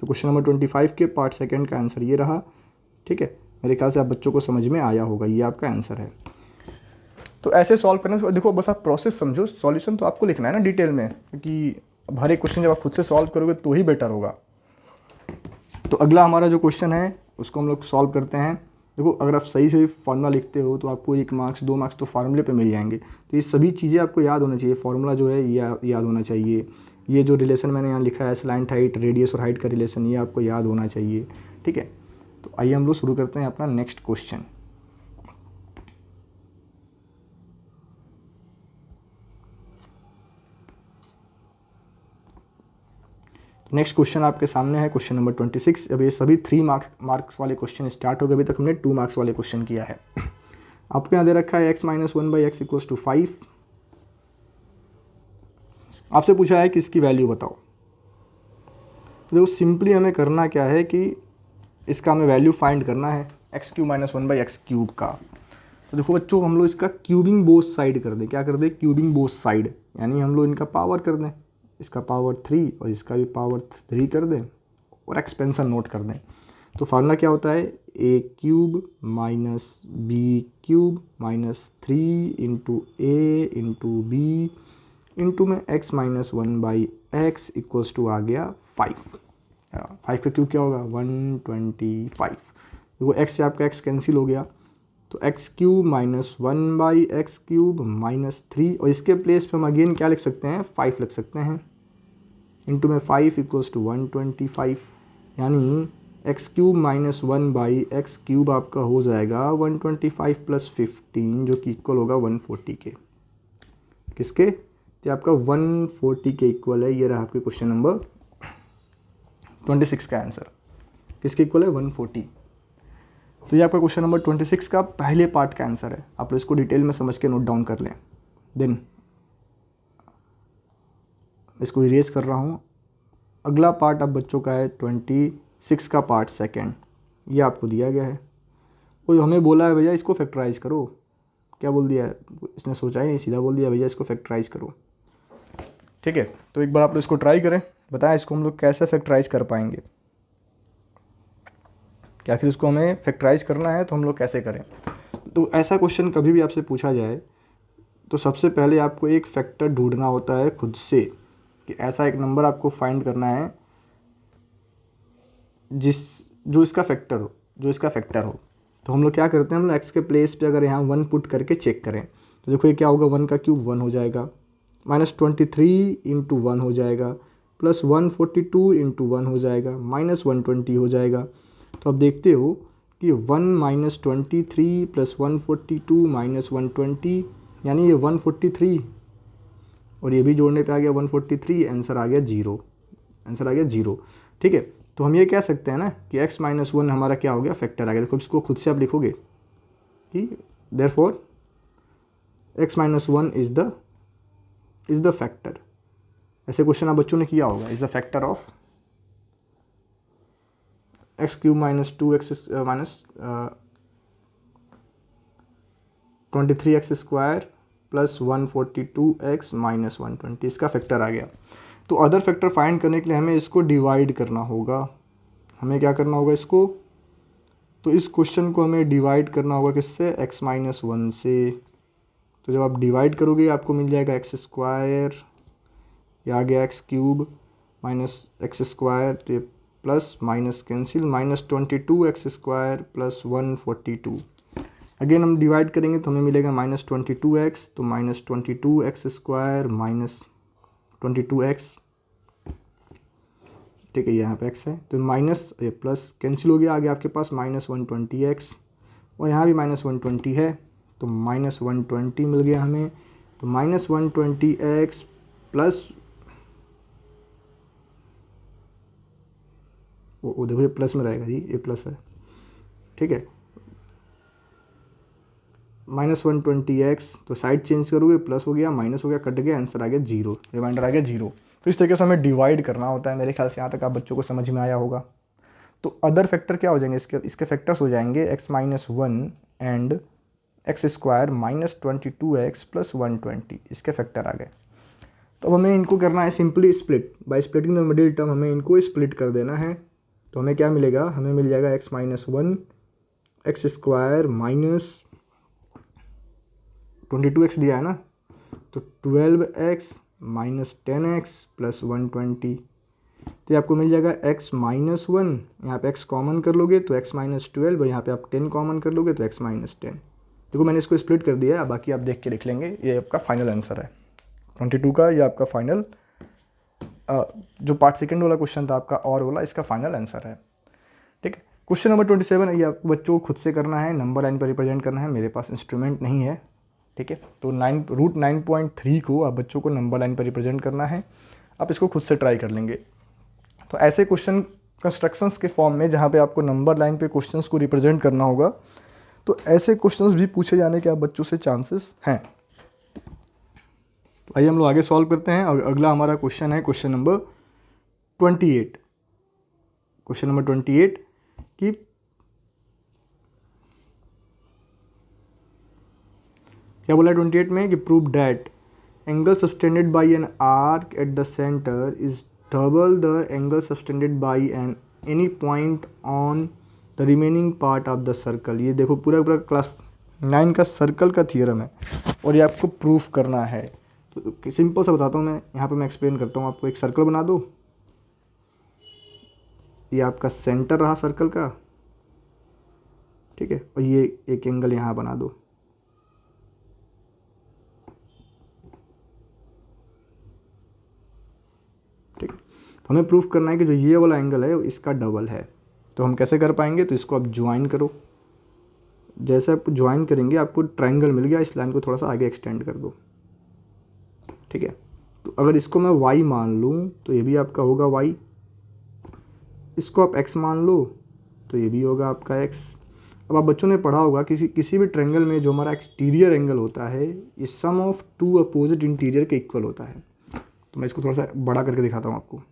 तो क्वेश्चन नंबर 25 के पार्ट सेकंड का आंसर ये रहा, ठीक है। मेरे ख्याल से आप बच्चों को समझ में आया होगा, ये आपका आंसर है। तो ऐसे सॉल्व करने से देखो बस आप प्रोसेस समझो, सॉल्यूशन तो आपको लिखना है ना डिटेल में, क्योंकि अब हर एक क्वेश्चन जब आप खुद से सॉल्व करोगे तो ही बेटर होगा। तो अगला हमारा जो क्वेश्चन है उसको हम लोग सॉल्व करते हैं। देखो अगर आप सही से फार्मूला लिखते हो तो आपको 1 मार्क्स 2 मार्क्स तो फार्मूले पे मिल जाएंगे। तो ये सभी चीज़ें आपको याद होना चाहिए। फार्मूला जो है ये याद होना चाहिए। ये जो रिलेशन मैंने यहाँ लिखा है स्लैंट हाइट, रेडियस और हाइट का रिलेशन, ये आपको याद होना चाहिए। ठीक है, तो आइए हम लोग शुरू करते हैं अपना नेक्स्ट क्वेश्चन। नेक्स्ट क्वेश्चन आपके सामने है क्वेश्चन नंबर 26। अब ये सभी 3 मार्क्स वाले क्वेश्चन स्टार्ट हो गए। अभी तक हमने 2 मार्क्स वाले क्वेश्चन किया है। आपको यहाँ दे रखा है x minus 1/x equals to 5। आपसे पूछा है कि इसकी वैल्यू बताओ। तो देखो सिंपली हमें करना क्या है कि इसका हमें वैल्यू फाइंड करना है x³ माइनस 1/x³ का। तो देखो बच्चों हम लोग इसका क्यूबिंग बोथ साइड कर दें। क्या कर दें? क्यूबिंग बोथ साइड, यानी हम लोग इनका पावर कर दें, इसका पावर 3 और इसका भी पावर 3 कर दें और एक्सपेंशन नोट कर दें। तो फार्मूला क्या होता है? a³ minus b³ minus 3 into a into b into में x minus 1/x equals to आ गया 5। 5 का क्यूब क्या होगा? 125। देखो x से आपका x कैंसिल हो गया, तो x³ माइनस 1/x³ माइनस 3 और इसके प्लेस पे हम अगेन क्या लिख सकते हैं? 5 लिख सकते हैं इंटू में 5 इक्वल्स टू 125, यानी x³ माइनस 1/x³ आपका हो जाएगा 125 प्लस 15 जो कि इक्वल होगा 140 के। किसके? तो आपका 140 के इक्वल है। ये रहा आपके क्वेश्चन नंबर 26 का आंसर। किसके इक्वल है? 140। तो ये आपका क्वेश्चन नंबर 26 का पहले पार्ट का आंसर है। आप इसको डिटेल में समझ के नोट डाउन कर लें। देन इसको इरेज कर रहा हूँ। अगला पार्ट अब बच्चों का है 26 का पार्ट सेकंड। ये आपको दिया गया है और हमें बोला है भैया इसको फैक्टराइज करो। क्या बोल दिया है? इसने सोचा ही नहीं, सीधा बोल दिया भैया इसको फैक्टराइज करो। ठीक है, तो एक बार आप लोग इसको ट्राई करें, बताएं इसको हम लोग कैसे फैक्टराइज कर पाएंगे। कि आखिर इसको हमें फैक्टराइज करना है तो हम लोग कैसे करें। तो ऐसा क्वेश्चन कभी भी आपसे पूछा जाए तो सबसे पहले आपको एक फैक्टर ढूंढना होता है खुद से, कि ऐसा एक नंबर आपको फाइंड करना है जो इसका फैक्टर हो। तो हम लोग क्या करते हैं, हम लोग एक्स के प्लेस पे अगर यहाँ 1 पुट करके चेक करें तो देखो ये क्या होगा, 1 का क्यूब 1 हो जाएगा, माइनस 23 इंटू 1 हो जाएगा, प्लस 142 इंटू 1 हो जाएगा, माइनस 120 हो जाएगा। तो अब देखते हो कि 1 माइनस 23 प्लस 142 माइनस 120, यानी ये 143 और ये भी जोड़ने पे आ गया 143, आंसर आ गया 0। आंसर आ गया 0। ठीक है, तो हम ये कह सकते हैं ना कि x माइनस 1 हमारा क्या हो गया? फैक्टर आ गया। देखो इसको खुद से आप लिखोगे कि therefore x minus 1 is the factor. ऐसे क्वेश्चन आप बच्चों ने किया होगा। Is the factor of x³ minus 2x minus 23x² plus 142x minus 120, इसका फैक्टर आ गया। तो अदर फैक्टर फाइंड करने के लिए हमें इसको डिवाइड करना होगा। हमें क्या करना होगा इसको? तो इस क्वेश्चन को हमें डिवाइड करना होगा किससे? x माइनस 1 से। तो जब आप डिवाइड करोगे आपको मिल जाएगा x², ये आ गया x³ माइनस x², तो ये plus minus cancel, minus 22x² plus 142। Again हम डिवाइड करेंगे तो हमें मिलेगा माइनस 22x, तो माइनस 22x² माइनस 22x। ठीक है, यहाँ पे x है तो माइनस ये प्लस कैंसिल हो गया, आ गया आपके पास माइनस 120x और यहाँ भी माइनस 120 है तो माइनस 120 मिल गया हमें। तो माइनस 120x प्लस वो देखो ये प्लस में रहेगा जी, ये प्लस है। ठीक है, माइनस 120x, तो साइड चेंज करोगे प्लस हो गया, माइनस हो गया, कट गया, आंसर आ गया 0, रिमाइंडर आ गया 0। तो इस तरीके से हमें डिवाइड करना होता है। मेरे ख्याल से यहाँ तक आप बच्चों को समझ में आया होगा। तो अदर फैक्टर क्या हो जाएंगे इसके फैक्टर्स हो जाएंगे x minus 1 and x² minus 22x plus 120, इसके फैक्टर आ गए। तो अब हमें इनको करना है simply split. By splitting the middle term हमें इनको स्प्लिट कर देना है। तो हमें क्या मिलेगा? हमें मिल जाएगा x minus 1 x² minus 22x दिया है ना, तो 12x माइनस 10x प्लस 120, तो ये आपको मिल जाएगा x-1, यहाँ पे x कॉमन कर लोगे तो x-12, और यहाँ पे आप 10 कॉमन कर लोगे तो x-10। देखो मैंने इसको स्प्लिट कर दिया है, बाकी आप देख के लिख लेंगे। ये आपका फाइनल आंसर है 22 का। ये आपका फाइनल जो पार्ट सेकंड वाला क्वेश्चन था आपका और वाला, इसका फाइनल आंसर है। ठीक है, क्वेश्चन नंबर 27 है, ये आपको बच्चों को खुद से करना है, नंबर लाइन पर रिप्रेजेंट करना है। मेरे पास इंस्ट्रूमेंट नहीं है, ठीक है, तो √9.3 को आप बच्चों को नंबर लाइन पर रिप्रेजेंट करना है। आप इसको खुद से ट्राई कर लेंगे। तो ऐसे क्वेश्चन कंस्ट्रक्शंस के फॉर्म में जहाँ पे आपको नंबर लाइन पे क्वेश्चंस को रिप्रेजेंट करना होगा, तो ऐसे क्वेश्चंस भी पूछे जाने के आप बच्चों से चांसेस हैं। तो आइए हम लोग आगे सॉल्व करते हैं। अगला हमारा क्वेश्चन है क्वेश्चन नंबर 28। क्वेश्चन नंबर 28 की क्या बोला है 28 में कि prove that angle subtended by an arc at the centre is double the angle subtended by an any point on the remaining part of the circle. ये देखो पूरा पूरा क्लास 9 का सर्कल का थियरम है और ये आपको प्रूफ करना है। तो सिंपल सा बताता हूँ मैं, यहाँ पे मैं एक्सप्लेन करता हूँ आपको। एक सर्कल बना दो, ये आपका सेंटर रहा सर्कल का, ठीक है, और ये एक एंगल यहाँ बना दो। ठीक है, तो हमें प्रूफ करना है कि जो ये वाला एंगल है इसका डबल है। तो हम कैसे कर पाएंगे, तो इसको आप ज्वाइन करो। जैसे आप ज्वाइन करेंगे आपको ट्रायंगल मिल गया, इस लाइन को थोड़ा सा आगे एक्सटेंड कर दो। ठीक है, तो अगर इसको मैं y मान लूँ तो ये भी आपका होगा y, इसको आप x मान लो तो ये भी होगा आपका x। अब आप बच्चों ने पढ़ा होगा किसी भी ट्रायंगल में जो हमारा एक्सटीरियर एंगल होता है ये सम ऑफ टू अपोजिट इंटीरियर के इक्वल होता है। तो मैं इसको थोड़ा सा बड़ा करके दिखाता हूँ आपको।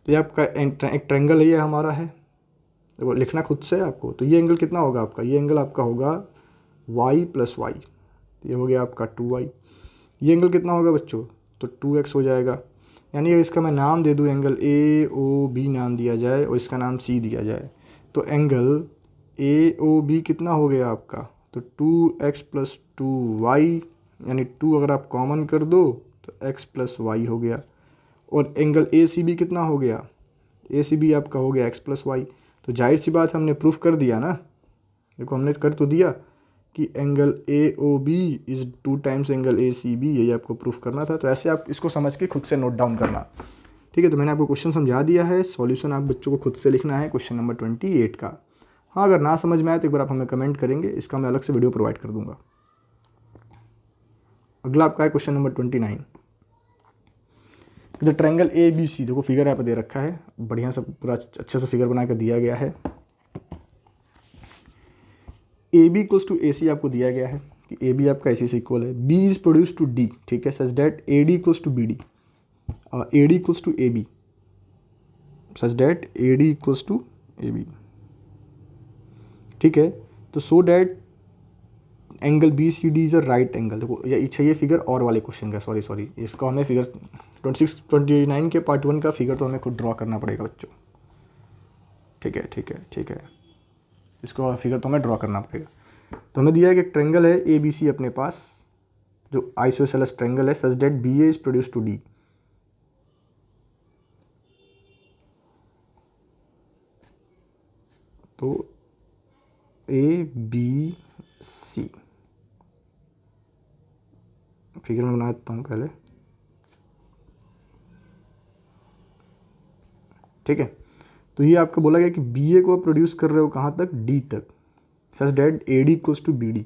तो ये आपका एक ट्रायंगल है, ये हमारा है, देखो लिखना खुद से आपको। तो ये एंगल कितना होगा आपका, ये एंगल आपका होगा y + y, ये हो गया आपका 2y। ये एंगल कितना होगा बच्चों, तो 2x हो जाएगा। यानी इसका मैं नाम दे दूँ, एंगल AOB नाम दिया जाए और इसका नाम C दिया जाए, तो एंगल AOB कितना हो गया आपका, तो 2x + 2y, यानी 2 अगर आप कॉमन कर दो तो x + y हो गया। और एंगल ACB कितना हो गया, ACB आपका हो गया x + y। तो जाहिर सी बात हमने प्रूफ कर दिया ना, देखो हमने कर तो दिया कि angle AOB is 2 times angle ACB, यही आपको प्रूफ करना था। तो ऐसे आप इसको समझ के खुद से नोट डाउन करना। ठीक है, तो मैंने आपको क्वेश्चन समझा दिया है, सॉल्यूशन आप बच्चों को खुद से लिखना है क्वेश्चन नंबर 28 का। हाँ, अगर ना समझ में आए तो एक बार आप हमें कमेंट करेंगे, इसका मैं अलग से वीडियो प्रोवाइड कर दूंगा। अगला आपका है question number 29। The triangle ABC, देखो फिगर यहाँ पर दे रखा है, बढ़िया सा पूरा अच्छे से फिगर बना कर दिया गया है। AB = AC आपको दिया गया है कि AB आपका AC से इक्वल है। B is produce to D, ठीक है, such that AD = BD, AD = AB, such that AD = AB। ठीक है, तो so that angle BCD is a right angle. देखो ये फिगर और वाले क्वेश्चन का, सॉरी इसका हमें फिगर 29 के पार्ट 1 का फिगर तो हमें खुद ड्रॉ करना पड़ेगा बच्चों। ठीक है, इसको फिगर तो हमें ड्रॉ करना पड़ेगा। तो हमें दिया है कि एक ट्रायंगल है ABC अपने पास, जो आइसोसेलेस ट्रायंगल है, such that BA is produce to D। तो ABC फिगर में बना देता हूँ पहले। ठीक है, तो ये आपको बोला गया कि BA को आप प्रोड्यूस कर रहे हो कहाँ तक, D तक, such that AD = BD,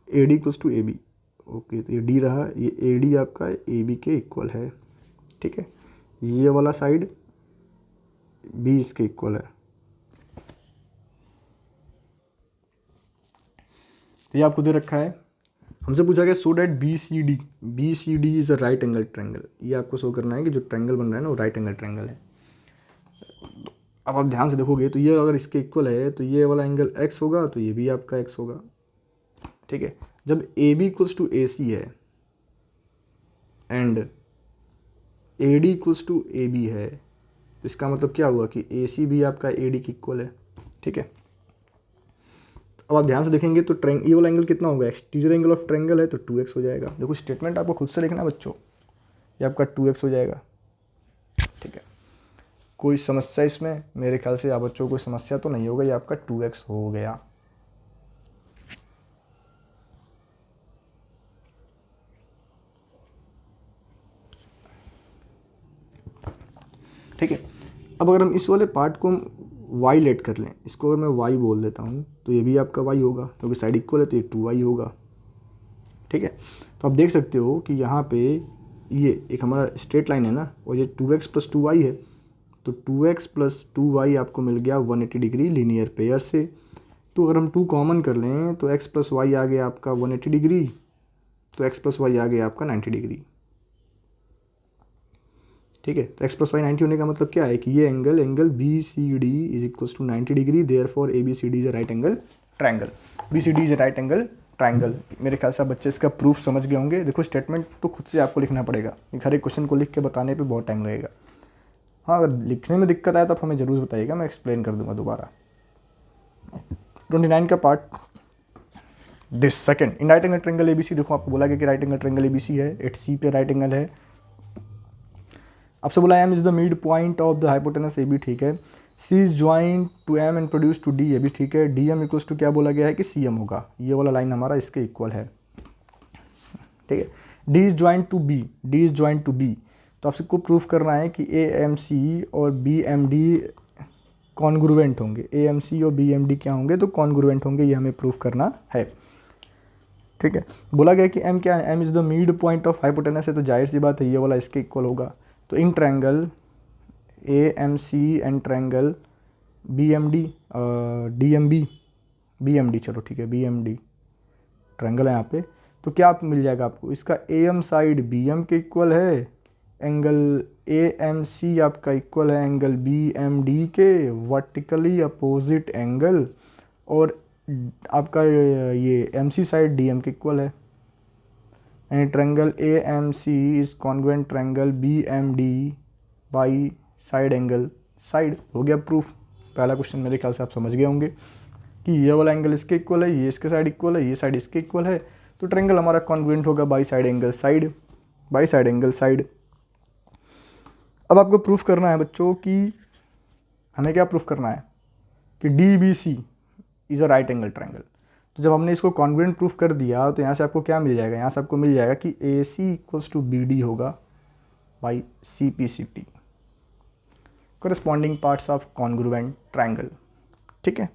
AD = AB। Okay, तो ये D रहा, ये AD आपका AB के इक्वल है। ठीक है, ये वाला साइड B इसके इक्वल है। तो ये आपको दे रखा है, हमसे पूछा गया so that BCD is a right angle triangle. ये आपको शो करना है कि जो ट्रायंगल बन रहा है ना वो राइट एंगल ट्रायंगल है। अब आप ध्यान से देखोगे तो ये अगर इसके इक्वल है तो ये वाला एंगल x होगा, तो ये भी आपका x होगा। ठीक है, जब AB = AC है एंड AD = AB है, तो इसका मतलब क्या हुआ कि AC भी आपका AD के इक्वल है। ठीक है, अब आप ध्यान से देखेंगे तो ये वाला एंगल कितना होगा, एक्सटीरियर एंगल ऑफ ट्रायंगल है तो 2x हो जाएगा। देखो स्टेटमेंट आपको खुद से लिखना है बच्चों, ये आपका 2x हो जाएगा। ठीक है, कोई समस्या इसमें? मेरे ख्याल से आप बच्चों को कोई समस्या तो नहीं होगा, ये आपका 2x हो गया। ठीक है, अब अगर हम इस वाले पार्ट को हम y लेट कर लें, इसको अगर मैं y बोल देता हूँ तो ये भी आपका y होगा, क्योंकि साइड इक्वल है तो ये 2y होगा। ठीक है, तो आप देख सकते हो कि यहाँ पे ये एक हमारा स्ट्रेट लाइन है ना, और ये 2x प्लस 2y है, तो 2x प्लस 2y आपको मिल गया 180 डिग्री लीनियर पेयर से। तो अगर हम 2 कॉमन कर लें तो x प्लस वाई आ गया आपका 180 डिग्री, तो x प्लस वाई आ गया आपका 90 डिग्री। ठीक है, तो x प्लस वाई 90 होने का मतलब क्या है कि ये angle B C D is equals to 90 degree, therefore A B C D is a right angle triangle. B C D is a right angle triangle. मेरे ख्याल से आप बच्चे इसका प्रूफ समझ गए होंगे। देखो स्टेटमेंट तो खुद से आपको लिखना पड़ेगा, हर एक क्वेश्चन को लिख के बताने पे बहुत टाइम लगेगा। हाँ, अगर लिखने में दिक्कत आए तो आप हमें ज़रूर बताइएगा, मैं एक्सप्लेन कर दूंगा दोबारा। 29 का part, this second in right angle triangle ABC. देखो आपको बोला गया कि राइट एंगल ट्रायंगल एबीसी है, एट सी पे राइट एंगल है। आपसे बोला M is the mid point of the hypotenuse A B. ठीक है, C is joint to M and produce to D A B. ठीक है, डी एम इक्वल्स टू क्या बोला गया है कि सी एम होगा, ये वाला लाइन हमारा इसके इक्वल है। ठीक है, D is joint to B, D is joint to B, तो आपसे को प्रूफ करना है कि ए एम सी और बी एम डी कॉन्ग्रुवेंट होंगे। ए एम सी और बी एम डी क्या होंगे, तो कॉन्ग्रुवेंट होंगे, ये हमें प्रूफ करना है। ठीक है, बोला गया कि एम क्या है, M is the mid point of hypotenuse है, तो जाहिर सी बात है ये वाला इसके इक्वल होगा। तो in triangle A M C and triangle B M D D M B M D, चलो ठीक है बी एम डी ट्रायंगल है यहाँ पे, तो क्या आप मिल जाएगा आपको, इसका A M side B M के इक्वल है, एंगल ए एम सी आपका इक्वल है एंगल बी एम डी के वर्टिकली अपोजिट एंगल, और आपका ये M C side D M के इक्वल है। And triangle A M C is congruent triangle B M D by side angle side. हो गया प्रूफ। पहला क्वेश्चन मेरे ख्याल से आप समझ गए होंगे कि ये वाला एंगल इसके इक्वल है, ये इसके साइड इक्वल है, ये साइड इसके इक्वल है, तो ट्रायंगल हमारा कॉन्ग्रुएंट होगा by side angle side, by side angle side. अब आपको प्रूफ करना है बच्चों कि हमें क्या प्रूफ करना है कि D B C is a right angle triangle. तो जब हमने इसको कॉन्ग्रुएंट प्रूफ कर दिया तो यहाँ से आपको क्या मिल जाएगा, यहाँ से आपको मिल जाएगा कि A C equals to B D होगा by C P C T, corresponding parts of congruent triangle. ठीक है,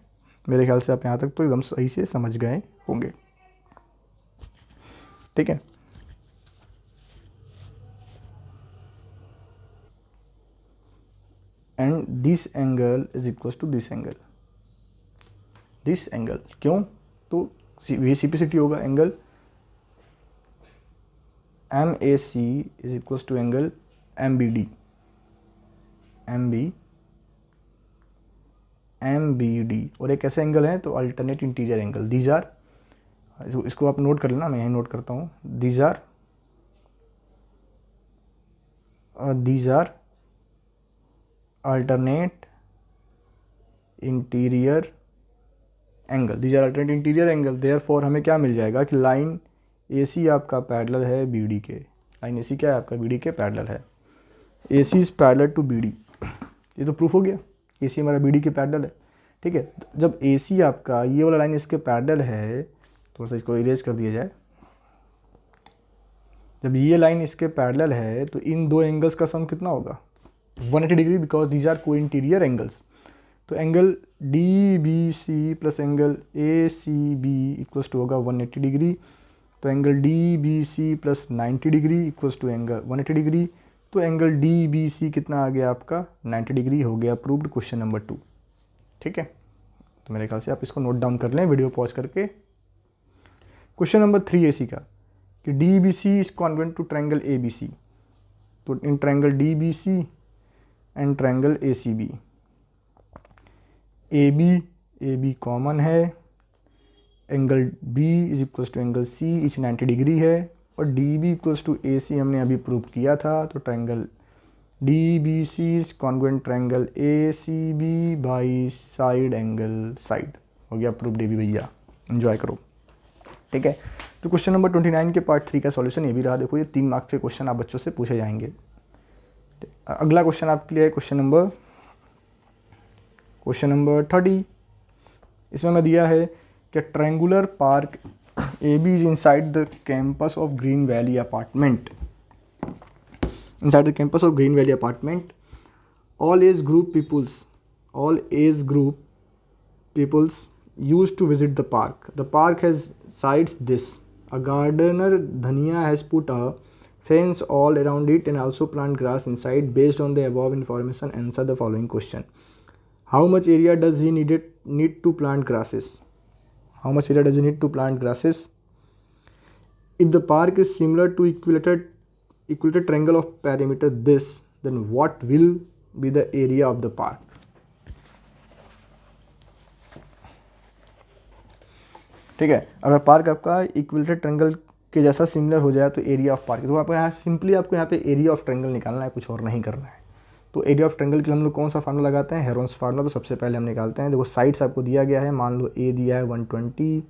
मेरे ख्याल से आप यहाँ तक तो एकदम सही से समझ गए होंगे। ठीक है, and this angle is equals to this angle, this angle क्यों, तो we C P C T होगा, angle M A C is equals to angle M B D, M B D, और एक ऐसे एंगल है तो alternate interior angle. These are, इसको आप नोट कर लेना, मैं यहीं नोट करता हूँ, these are alternate interior angle, these are alternate interior angle. Therefore हमें क्या मिल जाएगा कि लाइन ए सी आपका पैरेलल है बी डी के, लाइन ए सी क्या है आपका बी डी के पैरेलल है, A C is parallel to B D, ये तो प्रूफ हो गया, ए सी हमारा बी डी के पैरेलल है। ठीक है, जब ए सी आपका ये वाला लाइन इसके पैरेलल है, थोड़ा सा इसको इरेज कर दिया जाए, जब ये लाइन इसके पैरेलल है तो इन दो एंगल्स का सम कितना होगा 180 degree, because these are co interior angles. तो angle D B C plus angle A C B equals to होगा 180 डिग्री, तो angle D B C plus 90 degree equals to angle 180 degree, तो एंगल डी बी सी कितना आ गया आपका 90 degree हो गया, अप्रूव्ड क्वेश्चन नंबर 2। ठीक है, तो मेरे ख्याल से आप इसको नोट डाउन कर लें वीडियो पॉज करके। क्वेश्चन नंबर 3 ए सी का, कि D B C is congruent to triangle A B C, तो in triangle D B C and triangle A C B, A B common है, angle B is equals to angle C each 90 degree है, और D B equals to A C हमने अभी prove किया था, तो triangle D B C is congruent triangle A C B by side angle side. हो गया प्रूव डी बी भैया, एंजॉय करो। ठीक है, तो तो क्वेश्चन नंबर 29 के पार्ट 3 का सॉल्यूशन ये भी रहा। देखो ये 3 मार्क्स के क्वेश्चन आप बच्चों से पूछे जाएंगे। अगला क्वेश्चन आपके लिए है क्वेश्चन नंबर 30। इसमें मैं दिया है कि triangular park A B is inside the campus of Green Valley Apartment. Inside the campus of Green Valley Apartment all age group peoples used to visit the park. The park has sides this. A gardener Dhania has put a fence all around it and also plant grass inside. Based on the above information, answer the following question. How much area does he need to plant grasses? How much area does he need to plant grasses? If the park is similar to equilateral triangle of perimeter this, then what will be the area of the park? ठीक है, अगर park आपका equilateral triangle के जैसा similar हो जाए तो area of park, तो आपको यहाँ सिंपली आपको यहाँ पे एरिया ऑफ ट्रायंगल निकालना है, कुछ और नहीं करना है। तो एरिया ऑफ ट्रायंगल के लिए हम लोग कौन सा फार्मूला लगाते हैं? Heron's formula. तो सबसे पहले हम निकालते हैं। देखो साइड्स आपको दिया गया है, मान लो ए दिया है 120,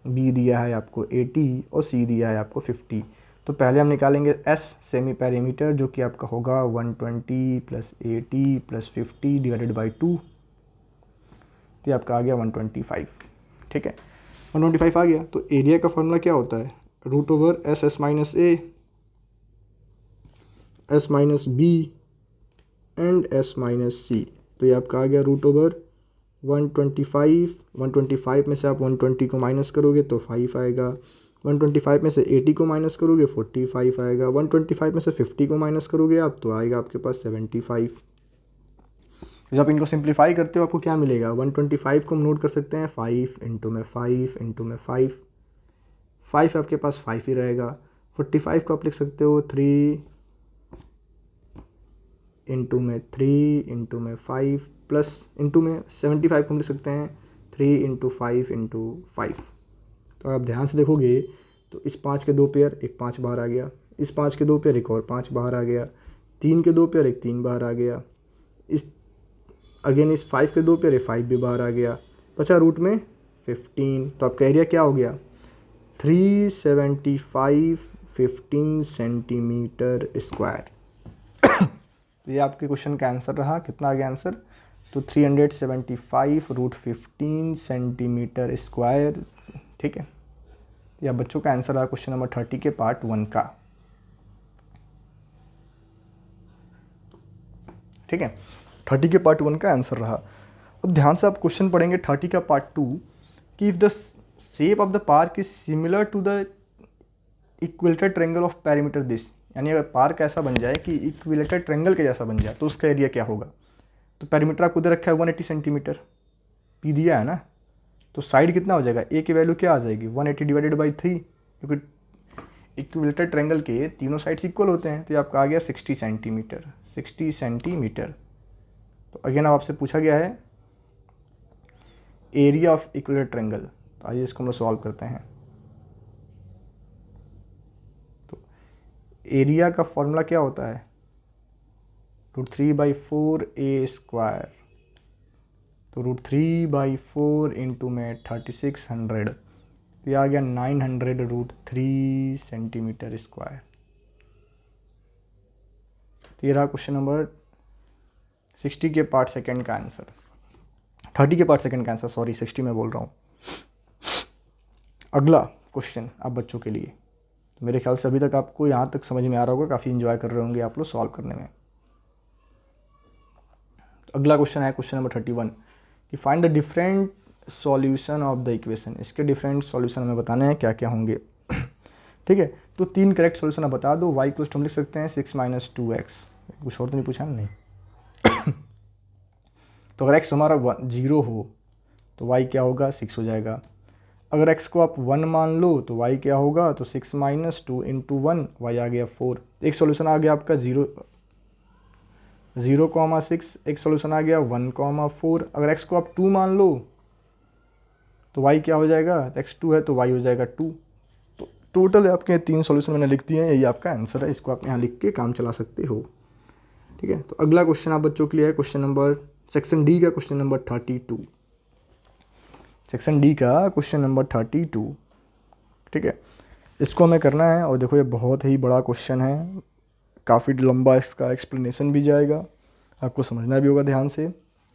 बी दिया है आपको 80 और सी दिया है आपको 50। तो पहले हम निकालेंगे एस सेमी पेरीमीटर, जो कि आपका होगा 120 + 80 + 50 डिवाइडेड बाई 2। तो ये आपका आ गया 125। ठीक है, 125 आ गया। तो एरिया का फॉर्मूला क्या होता है? √/s s - a s - b and s - c। तो ये आपका आ गया √125। 125 में से आप 120 को माइनस करोगे तो 5 आएगा। 125 में से 80 को माइनस करोगे 45 आएगा। 125 में से 50 को माइनस करोगे आप तो आएगा आपके पास 75। जब आप इनको सिंप्लीफाई करते हो आपको क्या मिलेगा? 125 को हम नोट कर सकते हैं 5 × 5 × 5। 5 आपके पास 5 ही रहेगा। 45 को आप लिख सकते हो 3 × 3 × 5 प्लस इंटू में 75 को हम लिख सकते हैं 3 × 5 × 5। तो आप ध्यान से देखोगे तो इस 5 के 2 पेयर, एक 5 बाहर आ गया। इस 5 के 2 पेयर, एक और 5 बाहर आ गया। 3 के 2 पेयर, एक 3 बाहर आ गया। इस 5 के 2 पेयर, 5 भी बाहर आ गया। बचा रूट में 15। तो आपका एरिया क्या हो गया? 375 15 सेंटीमीटर स्क्वायर। तो ये आपके क्वेश्चन का आंसर रहा। कितना आ गया आंसर? तो 375 √15 सेंटीमीटर स्क्वायर। ठीक है, यह बच्चों का आंसर रहा क्वेश्चन नंबर 30 के पार्ट 1 का। ठीक है, 30 के पार्ट 1 का आंसर रहा। अब ध्यान से आप क्वेश्चन पढ़ेंगे 30 का पार्ट 2 कि if the shape of the park is similar to the equilateral triangle of perimeter this, यानी अगर पार्क ऐसा बन जाए कि इक्विलेटरल ट्रायंगल के जैसा बन जाए तो उसका एरिया क्या होगा? तो पेरीमीटर आपको दे रखा है 180 सेंटीमीटर, पी दिया है ना। तो साइड कितना हो जाएगा? ए की वैल्यू क्या आ जाएगी? 180 डिवाइडेड बाई 3, क्योंकि इक्विलेटरल ट्रायंगल के तीनों साइड्स इक्वल होते हैं। तो ये आपका आ गया 60 सेंटीमीटर। 60 सेंटीमीटर। तो अगेन अब आपसे पूछा गया है एरिया ऑफ इक्विलेटरल ट्रायंगल। तो आइए इसको हम लोग सॉल्व करते हैं। तो एरिया का फॉर्मूला क्या होता है? √3/4 a²। तो √3/4 इंटू में 3600। तो ये आ गया 900 √3 सेंटीमीटर स्क्वायर। तो ये रहा क्वेश्चन नंबर 60 के पार्ट सेकंड का आंसर। 30 के पार्ट सेकंड का आंसर, सॉरी 60 में बोल रहा हूँ। अगला क्वेश्चन आप बच्चों के लिए, तो मेरे ख्याल से अभी तक आपको यहाँ तक समझ में आ रहा होगा, काफ़ी इन्जॉय कर रहे होंगे आप लोग सॉल्व करने में। तो अगला क्वेश्चन है क्वेश्चन नंबर 31 कि find the different solution of the equation. इसके डिफरेंट सॉल्यूशन हमें बताने हैं क्या क्या होंगे। ठीक है, तो 3 करेक्ट सॉल्यूशन आप बता दो। y = हम लिख सकते हैं 6 - 2x। कुछ और तो नहीं पूछा नहीं। तो अगर x हमारा 0 हो तो y क्या होगा? 6 हो जाएगा। अगर x को आप 1 मान लो तो y क्या होगा? तो 6 - 2 × 1, y आ गया 4। एक सॉल्यूशन आ गया आपका 0,6। एक सॉल्यूशन आ गया 1,4। अगर x को आप 2 मान लो तो y क्या हो जाएगा? x 2 है तो y हो जाएगा 2। तो टोटल आपके 3 सॉल्यूशन मैंने लिख दिए हैं, यही आपका आंसर है। इसको आप यहाँ लिख के काम चला सकते हो। ठीक है, तो अगला क्वेश्चन आप बच्चों के लिए है क्वेश्चन नंबर सेक्शन डी का क्वेश्चन नंबर 32। सेक्शन डी का क्वेश्चन नंबर 32। ठीक है, इसको हमें करना है। और देखो ये बहुत ही बड़ा क्वेश्चन है, काफ़ी लंबा इसका एक्सप्लेनेशन भी जाएगा, आपको समझना भी होगा ध्यान से।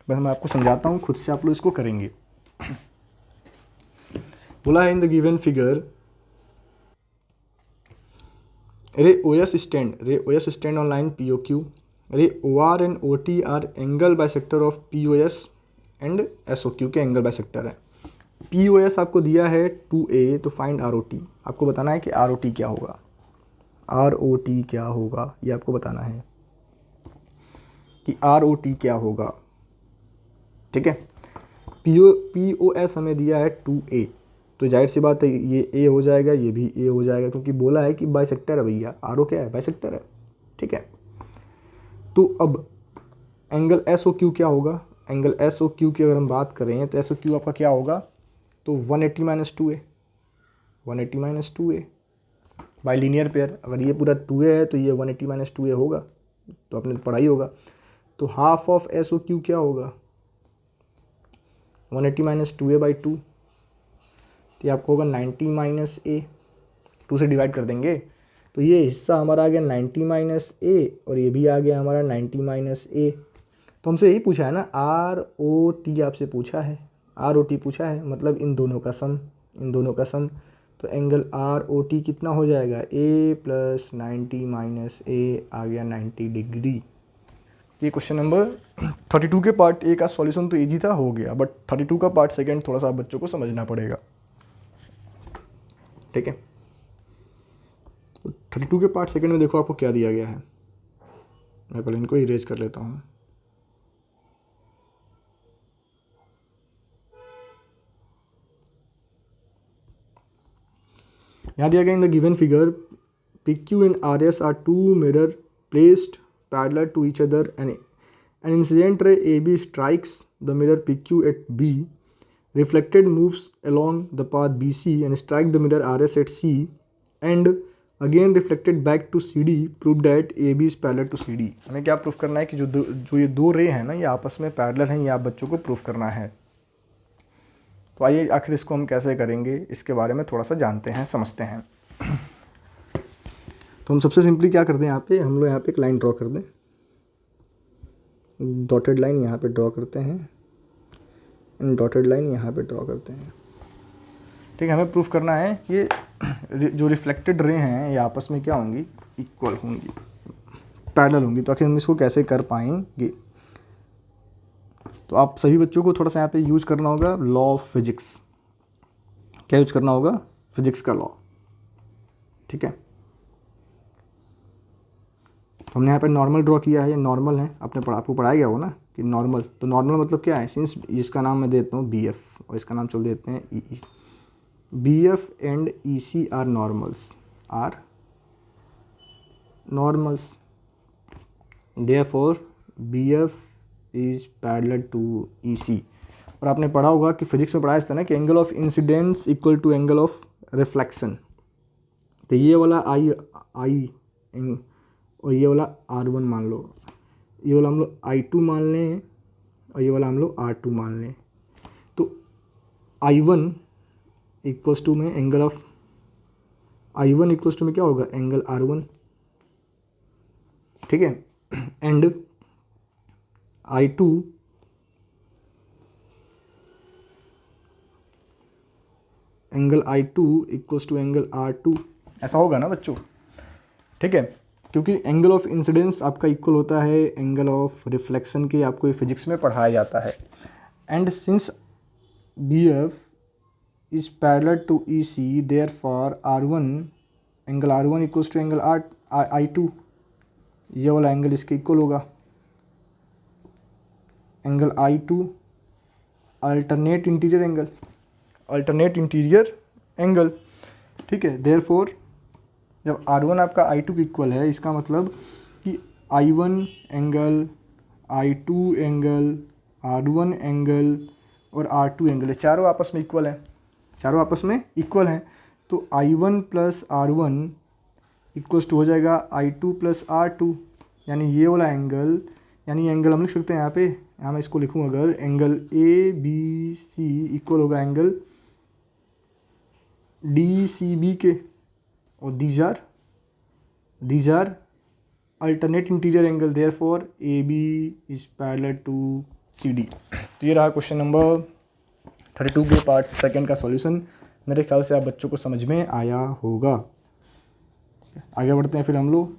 बस मैं आपको समझाता हूँ, खुद से आप लोग इसको करेंगे। बोला है इन द गिवन फिगर रे OS stand on line POQ, रे OR and OT are angle bisector of POS and SOQ के एंगल बाइसेक्टर है। POS आपको दिया है 2A, तो फाइंड ROT। आपको बताना है कि ROT क्या होगा, ROT क्या होगा, ये आपको बताना है कि ROT क्या होगा। ठीक है, POS हमें दिया है 2A, तो जाहिर सी बात है ये A हो जाएगा, ये भी A हो जाएगा, क्योंकि बोला है कि बाइसेक्टर है भैया। RO क्या है, बाइसेक्टर है। ठीक है, तो अब एंगल SOQ क्या होगा। एंगल SOQ की अगर हम बात करें तो SOQ आपका क्या होगा, तो 180 - 2A, 180 - 2A by linear pair. अगर ये पूरा 2A है तो ये 180 - 2A होगा, तो आपने पढ़ा ही होगा। तो हाफ ऑफ SOQ क्या होगा, 180 - 2A बाई 2, तो ये आपको होगा 90 - A। 2 से डिवाइड कर देंगे तो ये हिस्सा हमारा आ गया 90 - A, और ये भी आ गया हमारा 90 - A। तो हमसे यही पूछा है ना, ROT आपसे पूछा है, ROT पूछा है, मतलब इन दोनों का सम, इन दोनों का सम। तो एंगल ROT कितना हो जाएगा, A + 90 - A आ गया 90 डिग्री। ये क्वेश्चन नंबर 32 के पार्ट A का सॉल्यूशन तो इजी था, हो गया, बट 32 का पार्ट सेकंड थोड़ा सा बच्चों को समझना पड़ेगा। ठीक है, 32 के पार्ट सेकंड में देखो आपको क्या दिया गया है। मैं पहले इनको इरेज कर लेता हूँ। यहाँ दिया गया in the given figure PQ and RS are two mirror placed parallel to each other, and an incident ray AB strikes the mirror PQ at B. Reflected moves along the path BC and strike the mirror RS at C, and again reflected back to CD. Prove that AB is parallel to CD. हमें क्या proof करना है कि जो ये दो रे हैं ना, ये आपस में पैरेलल हैं, ये आप बच्चों को प्रूफ करना है। तो आइए आखिर इसको हम कैसे करेंगे, इसके बारे में थोड़ा सा जानते हैं, समझते हैं। तो हम सबसे सिंपली क्या करते हैं, यहाँ पे हम लोग यहाँ पे एक लाइन ड्रॉ कर दें, डॉटेड लाइन यहाँ पे ड्रॉ करते हैं, एंड डॉटेड लाइन यहाँ पे ड्रॉ करते हैं। ठीक है, हमें प्रूफ करना है कि जो रिफ्लेक्टेड रे हैं ये आपस में क्या होंगी, इक्वल होंगी, पैरेलल होंगी। तो आखिर हम इसको कैसे कर पाएंगे, तो आप सभी बच्चों को थोड़ा सा यहाँ पे यूज़ करना होगा लॉ ऑफ फिजिक्स। क्या यूज़ करना होगा, फिजिक्स का लॉ। ठीक है, तो हमने यहाँ पे नॉर्मल ड्रॉ किया है, ये नॉर्मल है, आपको पढ़ाया गया हो ना कि नॉर्मल। तो नॉर्मल मतलब क्या है, सिंस इसका नाम मैं देता हूँ BF और इसका नाम चल देते हैं EE। BF and EC are normals, therefore BF is parallel to EC। और आपने पढ़ा होगा कि फिजिक्स में पढ़ाया था ना कि angle of incidence equal to angle of reflection. तो ये वाला I और ये वाला R1 मान लो, ये वाला हम लोग I2 मान लें, और ये वाला हम लोग R2 मान लें। तो I1 इक्वल्स टू में angle of I1 equals to में क्या होगा, एंगल R1। ठीक है, and I2 angle I2 equals to angle R2, ऐसा होगा ना बच्चों। ठीक है, क्योंकि एंगल ऑफ इंसिडेंस आपका इक्वल होता है एंगल ऑफ रिफ्लेक्शन के, आपको ये फिजिक्स में पढ़ाया जाता है। And since BF is parallel to EC, therefore angle R1 equals to angle I2, ये वाला एंगल इसके इक्वल होगा। Angle I2 alternate interior angle. ठीक है, देयरफॉर जब R1 आपका I2 के इक्वल है, इसका मतलब कि I1 angle, I2 angle, R1 angle और R2 एंगल, ये चारों आपस में इक्वल हैं, चारों आपस में इक्वल हैं। तो I1 + R1 इक्वल्स टू हो जाएगा I2 + R2, यानी ये वाला एंगल, यानी एंगल हम लिख सकते हैं यहाँ मैं इसको लिखूँ अगर, एंगल ABC इक्वल होगा एंगल DCB के। और these are alternate interior angle, therefore AB is parallel to CD। तो ये रहा क्वेश्चन नंबर 32 के पार्ट सेकंड का सॉल्यूशन। मेरे ख्याल से आप बच्चों को समझ में आया होगा। आगे बढ़ते हैं फिर हम लोग।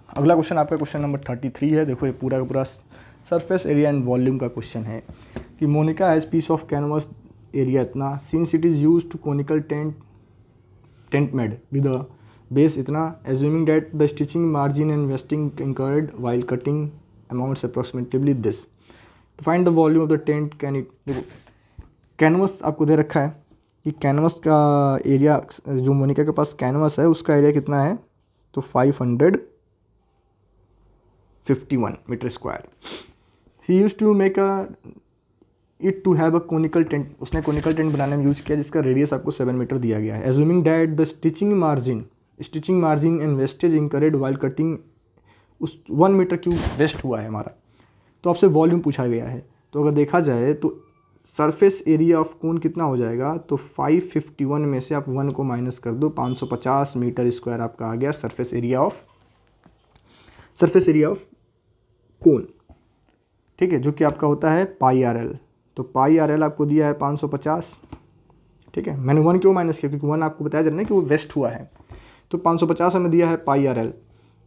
अगला क्वेश्चन आपका क्वेश्चन नंबर 33 है। देखो ये पूरा का पूरा सरफेस एरिया एंड वॉल्यूम का क्वेश्चन है कि Monica has piece of canvas area इतना, since it is use to conical tent made with a base इतना, assuming that the stitching margin and wasting incurred while cutting amounts approximately this, तो find the volume of the tent. Can it, देखो canvas आपको दे रखा है कि canvas का area, जो मोनिका के पास कैनवस है उसका एरिया कितना है, तो 551 metre square. He use to make it to have a conical tent, उसने कोनिकल टेंट बनाने में यूज़ किया जिसका रेडियस आपको 7 मीटर दिया गया है। Assuming that the stitching margin and wastage incurred while cutting, उस 1 मीटर क्यूब वेस्ट हुआ है हमारा, तो आपसे वॉल्यूम पूछा गया है। तो अगर देखा जाए तो सरफेस एरिया ऑफ कोन कितना हो जाएगा, तो 551 में से आप 1 को माइनस कर दो, 550 मीटर स्क्वायर आपका आ गया सरफेस एरिया ऑफ कोन, ठीक है, जो कि आपका होता है पाई आर एल। तो पाई आर एल आपको दिया है 550, ठीक है। मैंने 1 क्यों माइनस किया, क्योंकि 1 आपको बताया जा रहा है कि वो वेस्ट हुआ है, तो 550 हमें दिया है पाई आर एल।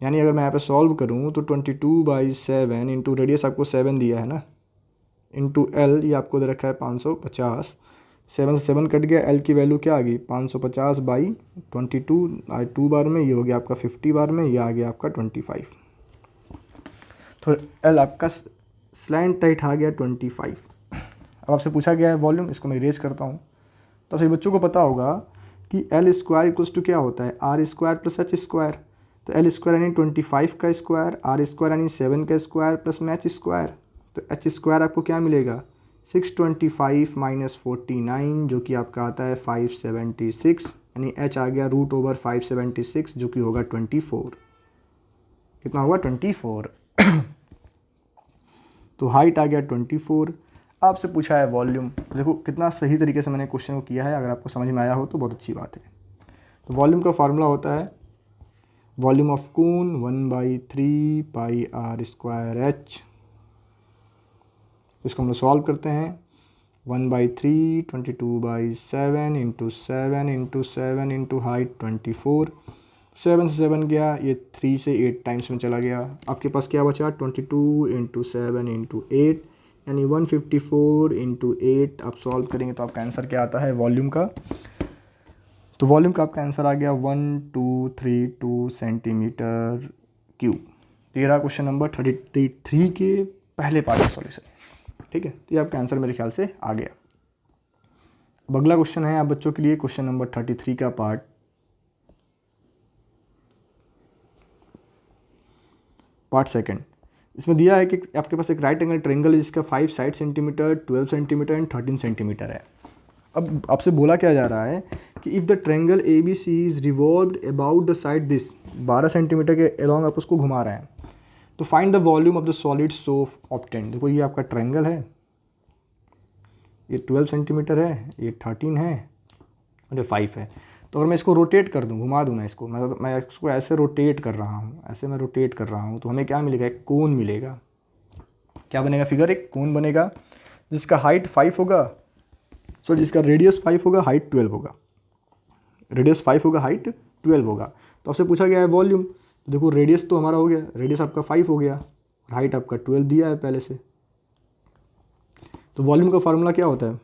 यानी अगर मैं यहाँ पे सॉल्व करूँ तो 22/7 इंटू रेडियस आपको 7 दिया है ना, इंटू एल ये आपको दे रखा है 550, 7 से 7 कट गया, एल की वैल्यू क्या आ गई 550/22, 2 बार में ये हो गया आपका 50 बार में, ये आ गया आपका 25। तो एल आपका स्लैंट टाइट आ गया 25। अब आपसे पूछा गया है वॉल्यूम, इसको मैं इरेज करता हूँ। तो सभी बच्चों को पता होगा कि एल स्क्वायर इक्वल्स टू क्या होता है, r square plus h square. तो एल स्क्वायर यानी 25 का स्क्वायर, आर स्क्वायर यानी 7 का स्क्वायर प्लस में एच स्क्वायर। तो एच स्क्वायर आपको क्या मिलेगा 625 माइनस 49, जो कि आपका आता है 576, यानी एच आ गया √576 जो कि होगा 24। कितना होगा 24। तो हाइट आ गया 24। आपसे पूछा है वॉल्यूम, देखो कितना सही तरीके से मैंने क्वेश्चन को किया है, अगर आपको समझ में आया हो तो बहुत अच्छी बात है। तो वॉल्यूम का फार्मूला होता है volume of cone 1/3 pi r square h. इसको हम लोग सॉल्व करते हैं, 1/3 22/7 इंटू 7 इंटू 7 इंटू हाइट 24, 7 से 7 गया, ये 3 से 8 टाइम्स में चला गया। आपके पास क्या बचा 22 इंटू 7 इंटू 8, यानी 154 इंटू 8। आप सॉल्व करेंगे तो आपका आंसर क्या आता है वॉल्यूम का, तो वॉल्यूम का आपका आंसर आ गया 1232 सेंटीमीटर क्यूब। तो ये रहा क्वेश्चन नंबर 33 के पहले पार्ट का सॉल्यूशन, ठीक है। तो ये आपका आंसर मेरे ख्याल से आ गया। अब अगला क्वेश्चन है आप बच्चों के लिए क्वेश्चन नंबर 33 का पार्ट सेकंड। इसमें दिया है कि आपके पास एक राइट एंगल ट्रायंगल है जिसका 5 side centimetre, 12 centimetre and 13 centimetre है। अब आपसे बोला क्या जा रहा है कि if the triangle A B C is revolved about the side this, 12 centimetre के अलोंग आप उसको घुमा रहे हैं, तो find the volume of the solid so obtained. देखो ये आपका ट्रायंगल है, ये 12 सेंटीमीटर है, ये 13 है और ये 5 है। तो अगर मैं इसको रोटेट कर दूँ, घुमा दूँ, मैं इसको ऐसे रोटेट कर रहा हूँ, ऐसे मैं रोटेट कर रहा हूँ, तो हमें क्या मिलेगा, एक कोन मिलेगा। क्या बनेगा फिगर, एक कोन बनेगा जिसका हाइट 5 होगा, जिसका रेडियस 5 होगा, हाइट 12 होगा। रेडियस 5 होगा, हाइट 12 होगा। तो आपसे पूछा गया है वॉल्यूम, तो देखो रेडियस तो हमारा हो गया, रेडियस आपका 5 हो गया, हाइट आपका 12 दिया है पहले से। तो वॉल्यूम का फार्मूला क्या होता है,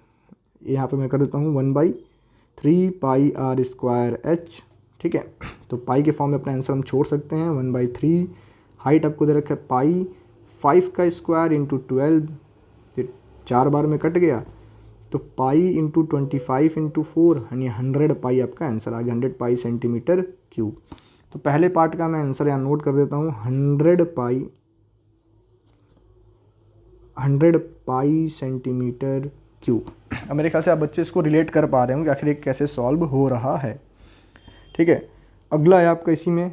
यहाँ पे मैं कर देता हूँ 1/3 पाई आर स्क्वायर एच, ठीक है। तो पाई के फॉर्म में अपना आंसर हम छोड़ सकते हैं, 1/3, हाइट आपको दे रखा है पाई, 5 का स्क्वायर इंटू 12, फिर 4 बार में कट गया, तो पाई इंटू 25 इंटू 4, यानी 100 पाई आपका आंसर आ गया, 100 पाई सेंटीमीटर क्यूब। तो पहले पार्ट का मैं आंसर यहाँ नोट कर देता हूँ, 100 पाई सेंटीमीटर क्यूब। अब मेरे ख्याल से आप बच्चे इसको रिलेट कर पा रहे होंगे आखिर ये कैसे सॉल्व हो रहा है, ठीक है। अगला है आपका इसी में,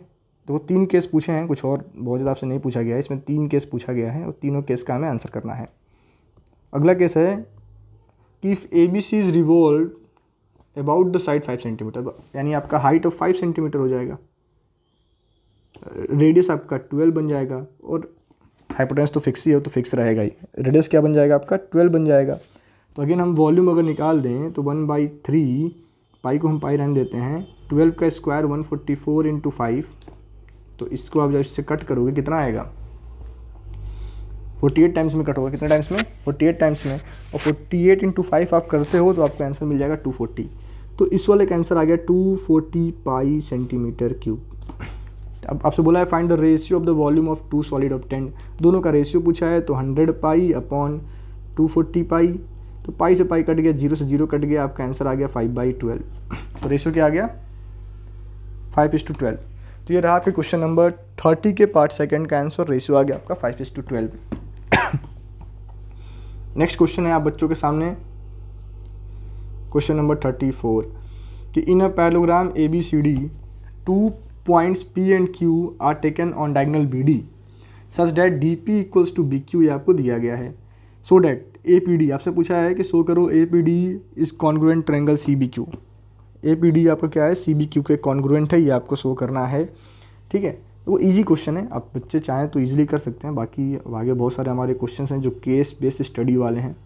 तो 3 केस पूछे हैं, कुछ और बहुत ज़्यादा आपसे नहीं पूछा गया है, इसमें 3 केस पूछा गया है और तीनों केस का हमें आंसर करना है। अगला केस है कि if A B C is revolve about the side 5 centimetre, यानी आपका हाइट ऑफ 5 सेंटीमीटर हो जाएगा, रेडियस आपका 12 बन जाएगा, और हाइपोटेनस तो फिक्स ही है तो फिक्स रहेगा ही, रेडियस क्या बन जाएगा आपका 12 बन जाएगा। तो अगेन हम वॉल्यूम अगर निकाल दें तो 1/3, पाई को हम पाई रहने देते हैं, 12 का स्क्वायर 144 इंटू 5, तो इसको आप जब इससे कट करोगे कितना आएगा, 48 टाइम्स में कट होगा, कितने टाइम्स में, 48 टाइम्स में, और 48 इंटू 5 आप करते हो तो आपका आंसर मिल जाएगा 240। तो इस वाले का आंसर आ गया 240 पाई सेंटीमीटर क्यूब। अब आपसे बोला है find the ratio of the volume of two solid obtained, दोनों का रेशियो पूछा है, तो 100 पाई अपॉन 240 पाई, तो पाई से पाई कट गया, 0 से 0 कट गया, आपका आंसर आ गया 5/12। तो रेशियो क्या आ गया 5:12। तो ये रहा आपके क्वेश्चन नंबर 30 के पार्ट सेकंड का आंसर, रेशियो आ गया आपका 5:12। नेक्स्ट क्वेश्चन है आप बच्चों के सामने क्वेश्चन नंबर 34 कि in a parallelogram ABCD 2 points P and Q are taken on diagonal BD such that DP equals to BQ, ये आपको दिया गया है। सो डैट APD आपसे पूछा है कि शो करो APD is congruent triangle CBQ। APD आपका क्या है, CBQ के कॉन्ग्रुएंट है, ये आपको शो करना है। ठीक है, वो इजी क्वेश्चन है, आप बच्चे चाहें तो इजीली कर सकते हैं, बाकी आगे बहुत सारे हमारे क्वेश्चन हैं जो केस बेस्ड स्टडी वाले हैं।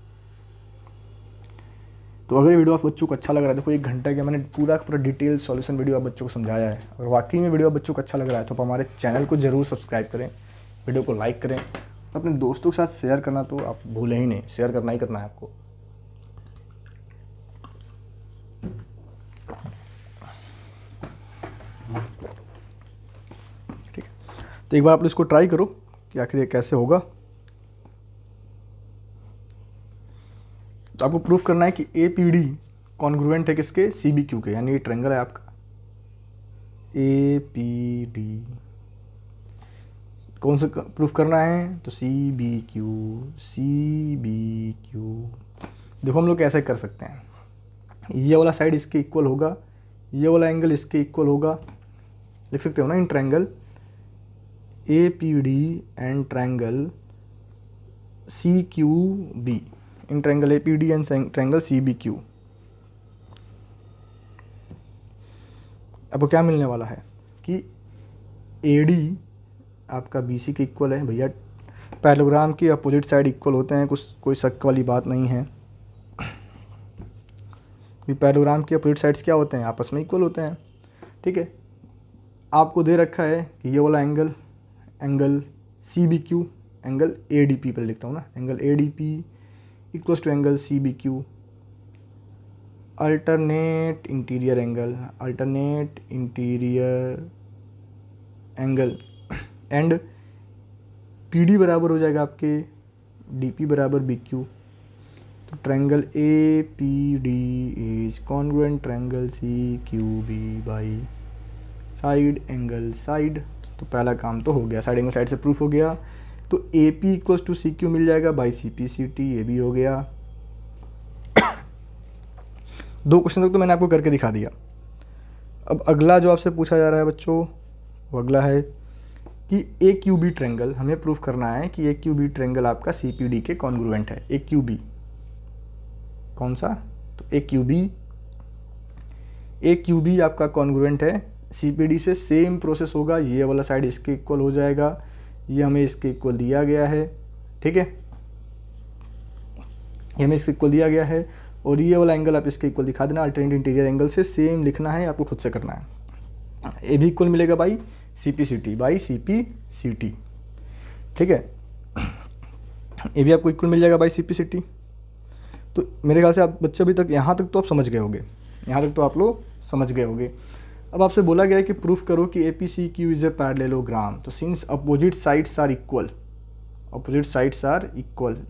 तो अगर ये वीडियो आप बच्चों को अच्छा लग रहा है, देखो 1 घंटा का मैंने पूरा डिटेल सॉल्यूशन वीडियो आप बच्चों को समझाया है, और वाकई में वीडियो आप बच्चों को अच्छा लग रहा है तो आप हमारे चैनल को ज़रूर सब्सक्राइब करें, वीडियो को लाइक करें, अपने दोस्तों के साथ शेयर करना तो आप भूलें ही नहीं, शेयर करना ही करना है आपको। ठीक है, तो एक बार आप इसको ट्राई करो कि आखिर ये कैसे होगा। तो आपको प्रूफ करना है कि APD कॉन्ग्रुएंट है किसके, CBQ के, यानी ये ट्रायंगल है आपका APD, कौन सा प्रूफ करना है, तो CBQ। देखो हम लोग कैसे कर सकते हैं, ये वाला साइड इसके इक्वल होगा, ये वाला एंगल इसके इक्वल होगा, लिख सकते हो ना, in triangle APD and triangle CQB, in triangle APD and triangle CBQ। आपको क्या मिलने वाला है कि AD आपका BC के इक्वल है। भैया पैरेललोग्राम की अपोजिट साइड इक्वल होते हैं, कुछ कोई शक वाली बात नहीं है, कि पैरेललोग्राम की अपोजिट साइड्स क्या होते हैं, आपस में इक्वल होते हैं। ठीक है, आपको दे रखा है कि ये वाला एंगल CBQ, एंगल ADP पर लिखता हूँ ना, angle ADP equals to angle CBQ, alternate interior angle and PD बराबर हो जाएगा आपके DP बराबर BQ। तो triangle APD is congruent triangle CQB by side angle side. तो पहला काम तो हो गया, साइड एंगल साइड से प्रूफ हो गया। तो AP इक्वल्स टू CQ मिल जाएगा बाई CPCT, ये भी हो गया। 2 क्वेश्चन तक तो मैंने आपको करके दिखा दिया। अब अगला जो आपसे पूछा जा रहा है बच्चों, वो अगला है कि AQB ट्रायंगल, हमें प्रूफ करना है कि AQB ट्रायंगल आपका CPD के कॉन्ग्रुएंट है। AQB कौन सा, तो AQB आपका कॉन्ग्रुएंट है CPD से, सेम प्रोसेस होगा, ये वाला साइड इसके इक्वल हो जाएगा, ये हमें इसके इक्वल दिया गया है। ठीक है, ये हमें इसके इक्वल दिया गया है, और ये वाला एंगल आप इसके इक्वल दिखा देना, अल्टरनेट इंटीरियर एंगल से सेम लिखना है, आपको खुद से करना है। ये भी इक्वल मिलेगा बाई CPCT। ठीक है, ये भी आपको इक्वल मिल जाएगा बाई CPCT। तो मेरे ख्याल से आप बच्चे अभी तक यहाँ तक तो आप समझ गए होंगे, यहाँ तक तो आप लोग समझ गए होंगे। अब आपसे बोला गया है कि प्रूफ करो कि APCQ इज ए पैरेललोग्राम। तो since opposite sides are equal,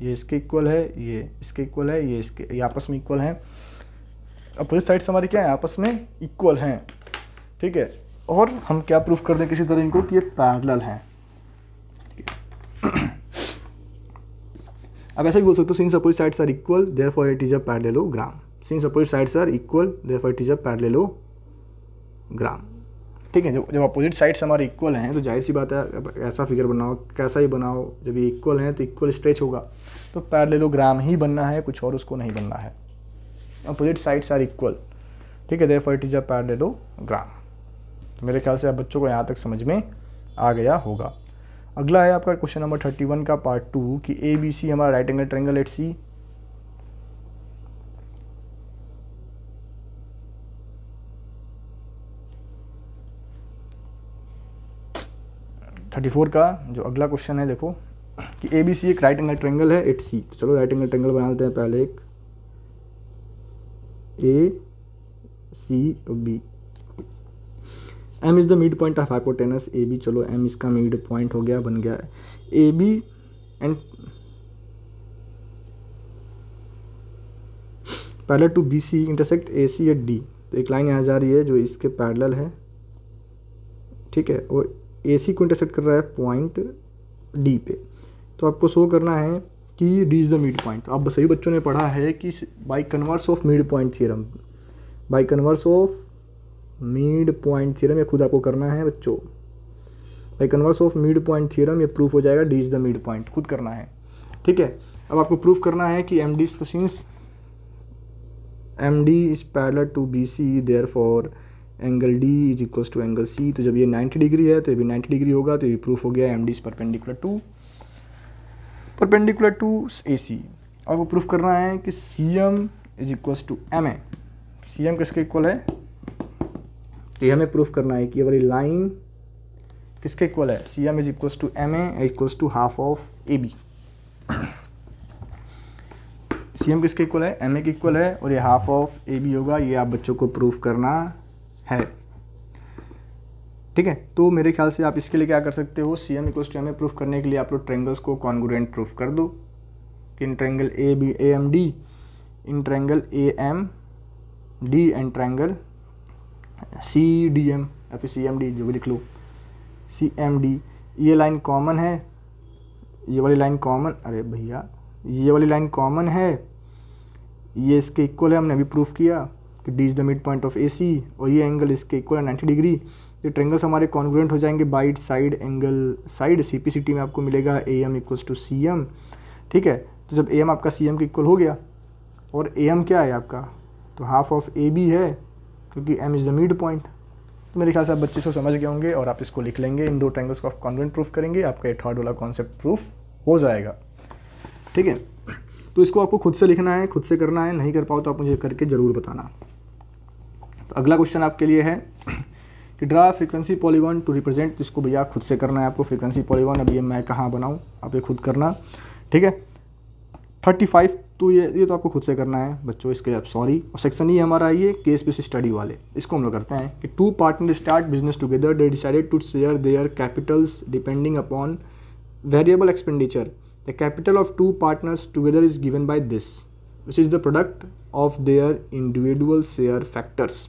ये इसके इक्वल है, ये इसके इक्वल है, ये आपस में इक्वल हैं। अपोजिट साइड्स हमारी क्या है, आपस में इक्वल हैं। ठीक है, और हम क्या प्रूफ कर दें किसी तरह इनको कि ये पैरेलल हैं। अब ऐसा भी बोल सकते हो, since opposite sides are equal therefore it is a parallelogram. Since opposite sides are equal therefore it is a parallelogram. ठीक है, जब अपोजिट साइड्स हमारे इक्वल हैं तो जाहिर सी बात है, ऐसा फिगर बनाओ, कैसा ही बनाओ, जब ये इक्वल हैं तो इक्वल स्ट्रेच होगा। तो पैरेललोग्राम ही बनना है, कुछ और उसको नहीं बनना है। अपोजिट साइड्स आर इक्वल, ठीक है, therefore it is a parallelogram. तो मेरे ख्याल से आप बच्चों को यहाँ तक समझ में आ गया होगा। अगला है आपका क्वेश्चन नंबर 31 का पार्ट 2 कि ABC हमारा right angle triangle let's see. Thirty four का जो अगला क्वेश्चन है देखो कि ABC एक राइट एंगल ट्रायंगल है एट सी। तो चलो राइट एंगल ट्रायंगल बना लेते हैं पहले, एक ACB। M is the mid point of hypotenuse AB। चलो M इसका मिड पॉइंट हो गया, बन गया है AB and parallel to BC intersect AC at D। तो एक लाइन यहाँ जा रही है जो इसके पैरेलल है, ठीक है, और AC को इंटरसेक्ट कर रहा है पॉइंट D पे। तो आपको शो करना है कि D is the mid point. अब सभी बच्चों ने पढ़ा है कि by converse of mid point theorem, by converse of mid point theorem ये खुद आपको करना है बच्चों। By converse of mid point theorem ये प्रूफ हो जाएगा D is the mid point, खुद करना है, ठीक है। अब आपको प्रूफ करना है कि MD तो since MD is parallel to BC therefore angle D is equals to angle C। तो जब ये 90 डिग्री है तो ये भी 90 डिग्री होगा, तो ये प्रूफ हो गया MD is perpendicular to AC। और वो प्रूफ करना है कि CM is equals to MA। CM किसके इक्वल है, तो ये हमें प्रूफ करना है कि ये वाली लाइन किसके इक्वल है, CM is equals to MA equals to half of AB। CM किसके इक्वल है, MA के इक्वल है, और ये हाफ ऑफ AB होगा। ये आप बच्चों को प्रूफ करना है, ठीक है। तो मेरे ख्याल से आप इसके लिए क्या कर सकते हो, CM equals to MA proof करने के लिए आप लोग ट्रायंगल्स को कॉन्ग्रुएंट प्रूफ कर दो कि in triangle AMD, in triangle AMD and triangle CDM या फिर CMD जो भी लिख लो, CMD ये लाइन कॉमन है, ये वाली लाइन कॉमन, अरे भैया ये वाली लाइन कॉमन है, ये इसके इक्वल है, हमने अभी प्रूफ किया कि D is the mid point of AC, और ये एंगल इसके इक्वल है 90 डिग्री। ये ट्रायंगल्स हमारे कॉन्ग्रुएंट हो जाएंगे by side angle side. CPCT में आपको मिलेगा AM इक्वल्स टू CM, ठीक है। तो जब AM आपका CM के इक्वल हो गया, और AM क्या है आपका, तो हाफ ऑफ AB है, क्योंकि M is the mid point. तो मेरे ख्याल से आप बच्चे से समझ गए होंगे और आप इसको लिख लेंगे, इन दो ट्रायंगल्स को आप कॉन्ग्रुएंट प्रूफ करेंगे, आपका ये थर्ड वाला कॉन्सेप्ट प्रूफ हो जाएगा, ठीक है। तो इसको आपको खुद से लिखना है, खुद से करना है, नहीं कर पाओ तो आप मुझे करके ज़रूर बताना। तो अगला क्वेश्चन आपके लिए है कि draw frequency polygon to represent. इसको भैया खुद से करना है आपको, फ्रीक्वेंसी पॉलीगॉन। अब ये मैं कहाँ बनाऊँ, आप ये खुद करना, ठीक है। 35 तो ये तो आपको खुद से करना है बच्चों, इसके अब सॉरी। और सेक्शन ही हमारा ये केस बेस स्टडी वाले, इसको हम लोग करते हैं कि two partner start business together, they decided to share their capitals depending upon variable expenditure. The capital of two partners together is given by this which is the product of their individual share factors.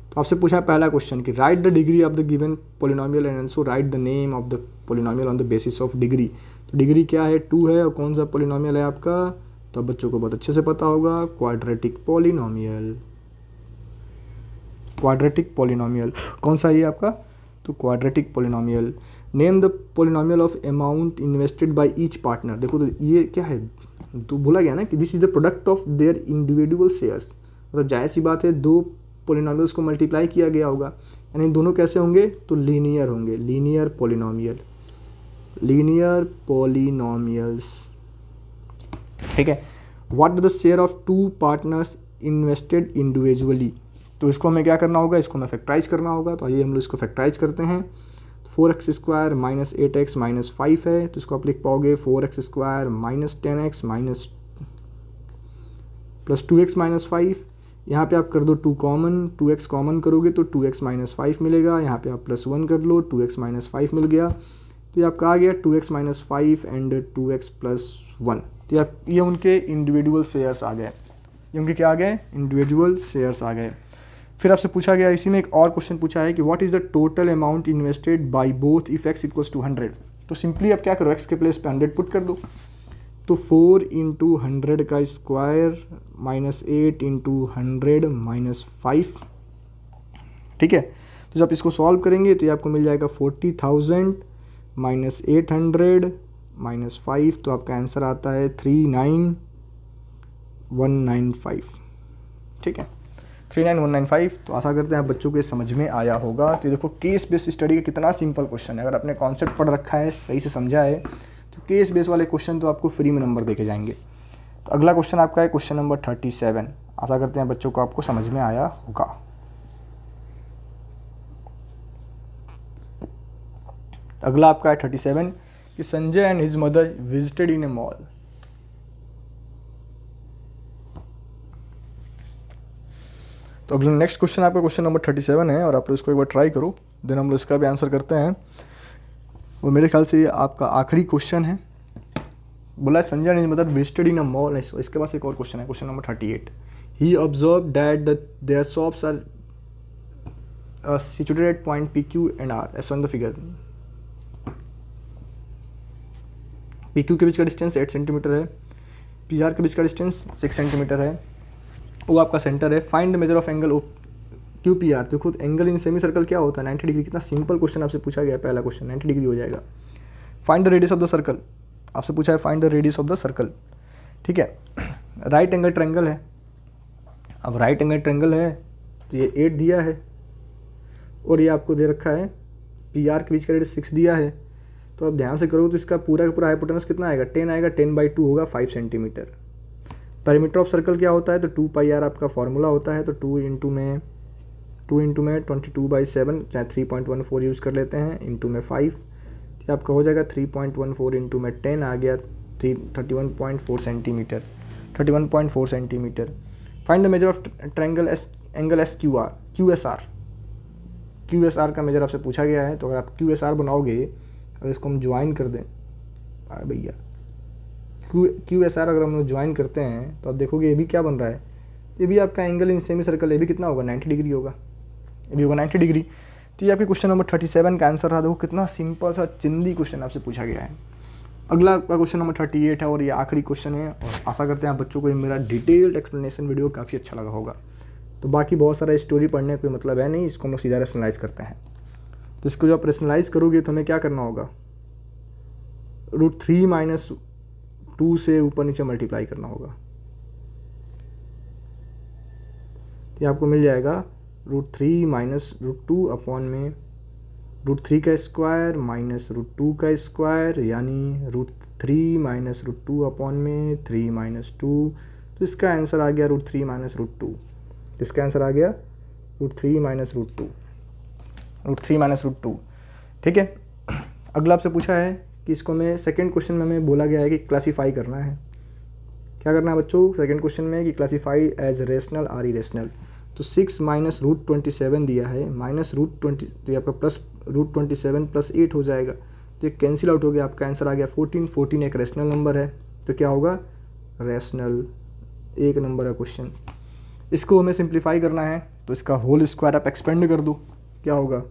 तो आपसे पूछा पहला question कि write the degree of the given polynomial and also write the name of the polynomial on the basis of degree. तो degree क्या है, 2 है, और कौन सा पोलिनोमियल है आपका, तो अब बच्चों को बहुत अच्छे से पता होगा, क्वाड्रेटिक पॉलिनोमियल। क्वाड्रेटिक पॉलिनोमियल कौन सा है आपका, तो quadratic polynomial. Name the polynomial of amount invested by each partner. देखो तो ये क्या है, तो बोला गया ना कि this is the product of their individual shares. मतलब जाहिर सी बात है, दो पॉलिनोमियल्स को मल्टीप्लाई किया गया होगा, यानी दोनों कैसे होंगे, तो लीनियर होंगे, लीनियर पॉलिनोमियल, लीनियर पॉलिनोमियल्स, ठीक है। What the share of two partners invested individually. तो इसको हमें क्या करना होगा, इसको हमें फैक्टराइज करना होगा। तो आइए हम लोग इसको फैक्टराइज करते हैं। 4x² माइनस 8x माइनस 5 है, तो इसको आप लिख पाओगे 4x² minus 10x minus plus 2x minus 5। यहाँ पे आप कर दो 2 कॉमन, 2x कॉमन करोगे तो 2x माइनस 5 मिलेगा। यहाँ पे आप +1 कर लो, 2x माइनस 5 मिल गया। तो ये आपका आ गया 2x minus 5 and 2x plus 1। तो ये उनके इंडिविजुअल शेयर्स आ गए, ये उनके क्या आ गए, इंडिविजुअल शेयर्स आ गए। फिर आपसे पूछा गया, इसी में एक और क्वेश्चन पूछा है कि what is the total amount invested by both if x equals to 100। तो सिंपली आप क्या करो, x के प्लेस पे 100 पुट कर दो। तो 4 इंटू 100 का स्क्वायर माइनस 8 इंटू 100 माइनस 5, ठीक है। तो जब इसको सॉल्व करेंगे तो ये आपको मिल जाएगा 40,000 माइनस 800 -5, तो आपका आंसर आता है 39195। ठीक है, 39195। तो आशा करते हैं आप बच्चों को ये समझ में आया होगा। तो देखो केस बेस्ड स्टडी का कितना सिंपल क्वेश्चन है। अगर आपने कॉन्सेप्ट पढ़ रखा है, सही से समझा है, तो केस बेस्ड वाले क्वेश्चन तो आपको फ्री में नंबर देके जाएंगे। तो अगला क्वेश्चन आपका है क्वेश्चन नंबर 37। आशा करते हैं बच्चों को आपको समझ में आया होगा। अगला आपका है 37 कि Sanjay and his mother visited in A mall. तो अगला नेक्स्ट क्वेश्चन आपका क्वेश्चन नंबर 37 है और आप लोग इसको एक बार ट्राई करो, देन हम लोग इसका भी आंसर करते हैं। और मेरे ख्याल से ये आपका आखिरी क्वेश्चन है। बोला है Sanjay and his mother visited in a mall. इसके पास एक और क्वेश्चन है, question number 38। He observe that there shops are situated at point PQ and R as on the figure। PQ के बीच का डिस्टेंस 8 सेंटीमीटर है, PR के बीच का डिस्टेंस 6 सेंटीमीटर है, वो आपका सेंटर है। Find the measure of angle QPR। तो खुद एंगल इन सेमी सर्कल क्या होता है, 90 डिग्री। कितना सिंपल क्वेश्चन आपसे पूछा गया है, पहला क्वेश्चन 90 डिग्री हो जाएगा। Find the radius of the circle, आपसे पूछा है find the radius of the circle. ठीक है, राइट एंगल ट्रायंगल है। अब राइट एंगल ट्रायंगल है तो ये 8 दिया है और ये आपको दे रखा है PR के बीच का रेडियस 6 दिया है। तो आप ध्यान से करो तो इसका पूरा का पूरा हाइपोटेनस कितना आएगा, 10 आएगा, 10/2 होगा, 5 सेंटीमीटर। पेरीमीटर ऑफ सर्कल क्या होता है, तो 2πr आपका फॉर्मूला होता है। तो 2 इंटू में 22/7, चाहे 3.14 यूज़ कर लेते हैं, इंटू में 5, तो आपका हो जाएगा 3.14 इंटू में 10 आ गया 31.4 centimetre. 31.4 centimetre. Find the measure of triangle angle QSR का मेजर आपसे पूछा गया है। तो अगर आप QSR बनाओगे, अगर इसको हम ज्वाइन कर दें भैया, QSR अगर हम लोग ज्वाइन करते हैं तो आप देखोगे ये भी क्या बन रहा है, ये भी आपका एंगल इन सेमी सर्कल, ये भी कितना होगा, 90 डिग्री होगा, ये भी होगा 90 डिग्री। तो ये आपके क्वेश्चन नंबर 37 का आंसर रहा। देखो कितना सिंपल सा चिंदी क्वेश्चन आपसे पूछा गया है। अगला आपका क्वेश्चन नंबर 38 है और ये आखिरी क्वेश्चन है। और आशा करते हैं आप बच्चों को ये मेरा डिटेल्ड एक्सप्लेनेशन वीडियो काफ़ी अच्छा लगा होगा। तो बाकी बहुत सारा स्टोरी पढ़ने का कोई मतलब है नहीं, इसको हम लोग सीधा रेशनलाइज करते हैं। तो इसको जब रेशनलाइज करोगे तो हमें क्या करना होगा, √3 - 2 से ऊपर नीचे मल्टीप्लाई करना होगा। तो आपको मिल जाएगा √3 - √2 अपॉन में √3 का स्क्वायर माइनस √2 का स्क्वायर, यानी √3 - √2 अपॉन में 3 - 2। तो इसका आंसर आ गया √3 - √2। इसका आंसर आ गया √3 - √2, √3 - √2। ठीक है, अगला आपसे पूछा है कि इसको मैं सेकंड क्वेश्चन में हमें बोला गया है कि क्लासीफाई करना है। क्या करना है बच्चों सेकंड क्वेश्चन में, कि क्लासीफाई एज रेशनल और इरेशनल। तो 6 - √27 दिया है, -√20, तो ये आपका प्लस √27 + 8 हो जाएगा। तो ये कैंसिल आउट हो गया, आपका आंसर आ गया 14। 14 एक रेशनल नंबर है, तो क्या होगा, रेशनल। एक नंबर का क्वेश्चन। इसको हमें सिंप्लीफाई करना है, तो इसका होल स्क्वायर आप एक्सपेंड कर दो, क्या होगा,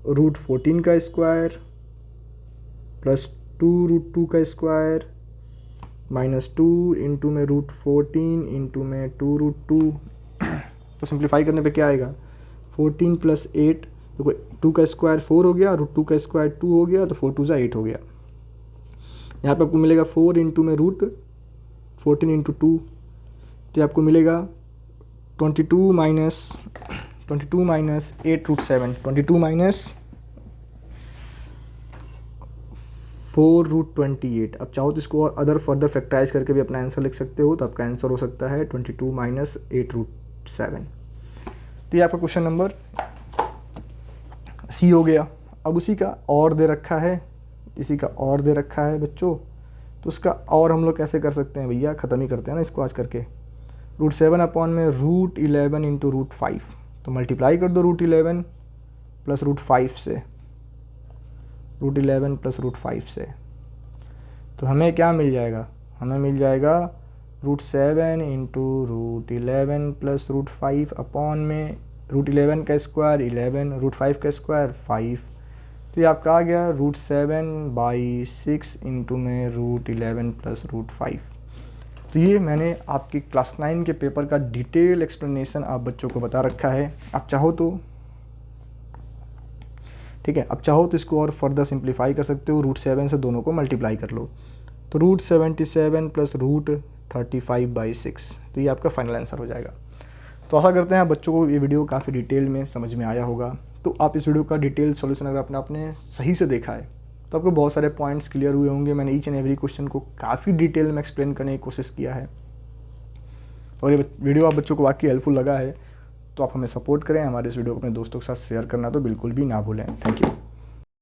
√14 का स्क्वायर प्लस 2 √2 का स्क्वायर -2 इंटू में √14 इंटू में 2 √2। तो सिंप्लीफाई करने पे क्या आएगा, 14 + 8, तो 2 का स्क्वायर 4 हो गया, √2 का स्क्वायर 2 हो गया, तो 4 × 2 = 8 हो गया। यहाँ पे आपको मिलेगा 4 इंटू में √14 इंटू 2, तो आपको मिलेगा 22 - 8 √7, 22 - 4 √28। अब चाहो तो इसको और अदर फर्दर फैक्टराइज करके भी अपना आंसर लिख सकते हो। तो आपका आंसर हो सकता है 22 - 8 √7। तो ये आपका क्वेश्चन नंबर C हो गया। अब उसी का और दे रखा है, इसी का और दे रखा है बच्चों। तो उसका और हम लोग कैसे कर सकते हैं भैया, ख़त्म ही करते हैं ना इसको आज करके। √7 अपॉन में √11 इंटू √5, तो मल्टीप्लाई कर दो √11 + √5 से, √11 + √5 से। तो हमें क्या मिल जाएगा, हमें मिल जाएगा √7 इंटू √11 + √5 अपॉन में √11 का स्क्वायर 11, √5 का स्क्वायर 5। तो ये आपका आ गया √7/6 इंटू में √11 + √5। तो ये मैंने आपकी क्लास 9 के पेपर का डिटेल एक्सप्लेनेशन आप बच्चों को बता रखा है। आप चाहो तो ठीक है। अब चाहो तो इसको और फर्दर सिंप्लीफाई कर सकते हो, √7 से दोनों को मल्टीप्लाई कर लो, तो √77 प्लस √35/6, तो ये आपका फाइनल आंसर हो जाएगा। तो आशा करते हैं बच्चों को ये वीडियो काफ़ी डिटेल में समझ में आया होगा। तो आप इस वीडियो का डिटेल सॉल्यूशन अगर आपने सही से देखा है तो आपको बहुत सारे पॉइंट्स क्लियर हुए होंगे। मैंने ईच एंड एवरी क्वेश्चन को काफ़ी डिटेल में एक्सप्लेन करने की कोशिश किया है। और ये वीडियो आप बच्चों को वाकई हेल्पफुल लगा है तो आप हमें सपोर्ट करें, हमारे इस वीडियो को अपने दोस्तों के साथ शेयर करना तो बिल्कुल भी ना भूलें। Thank you.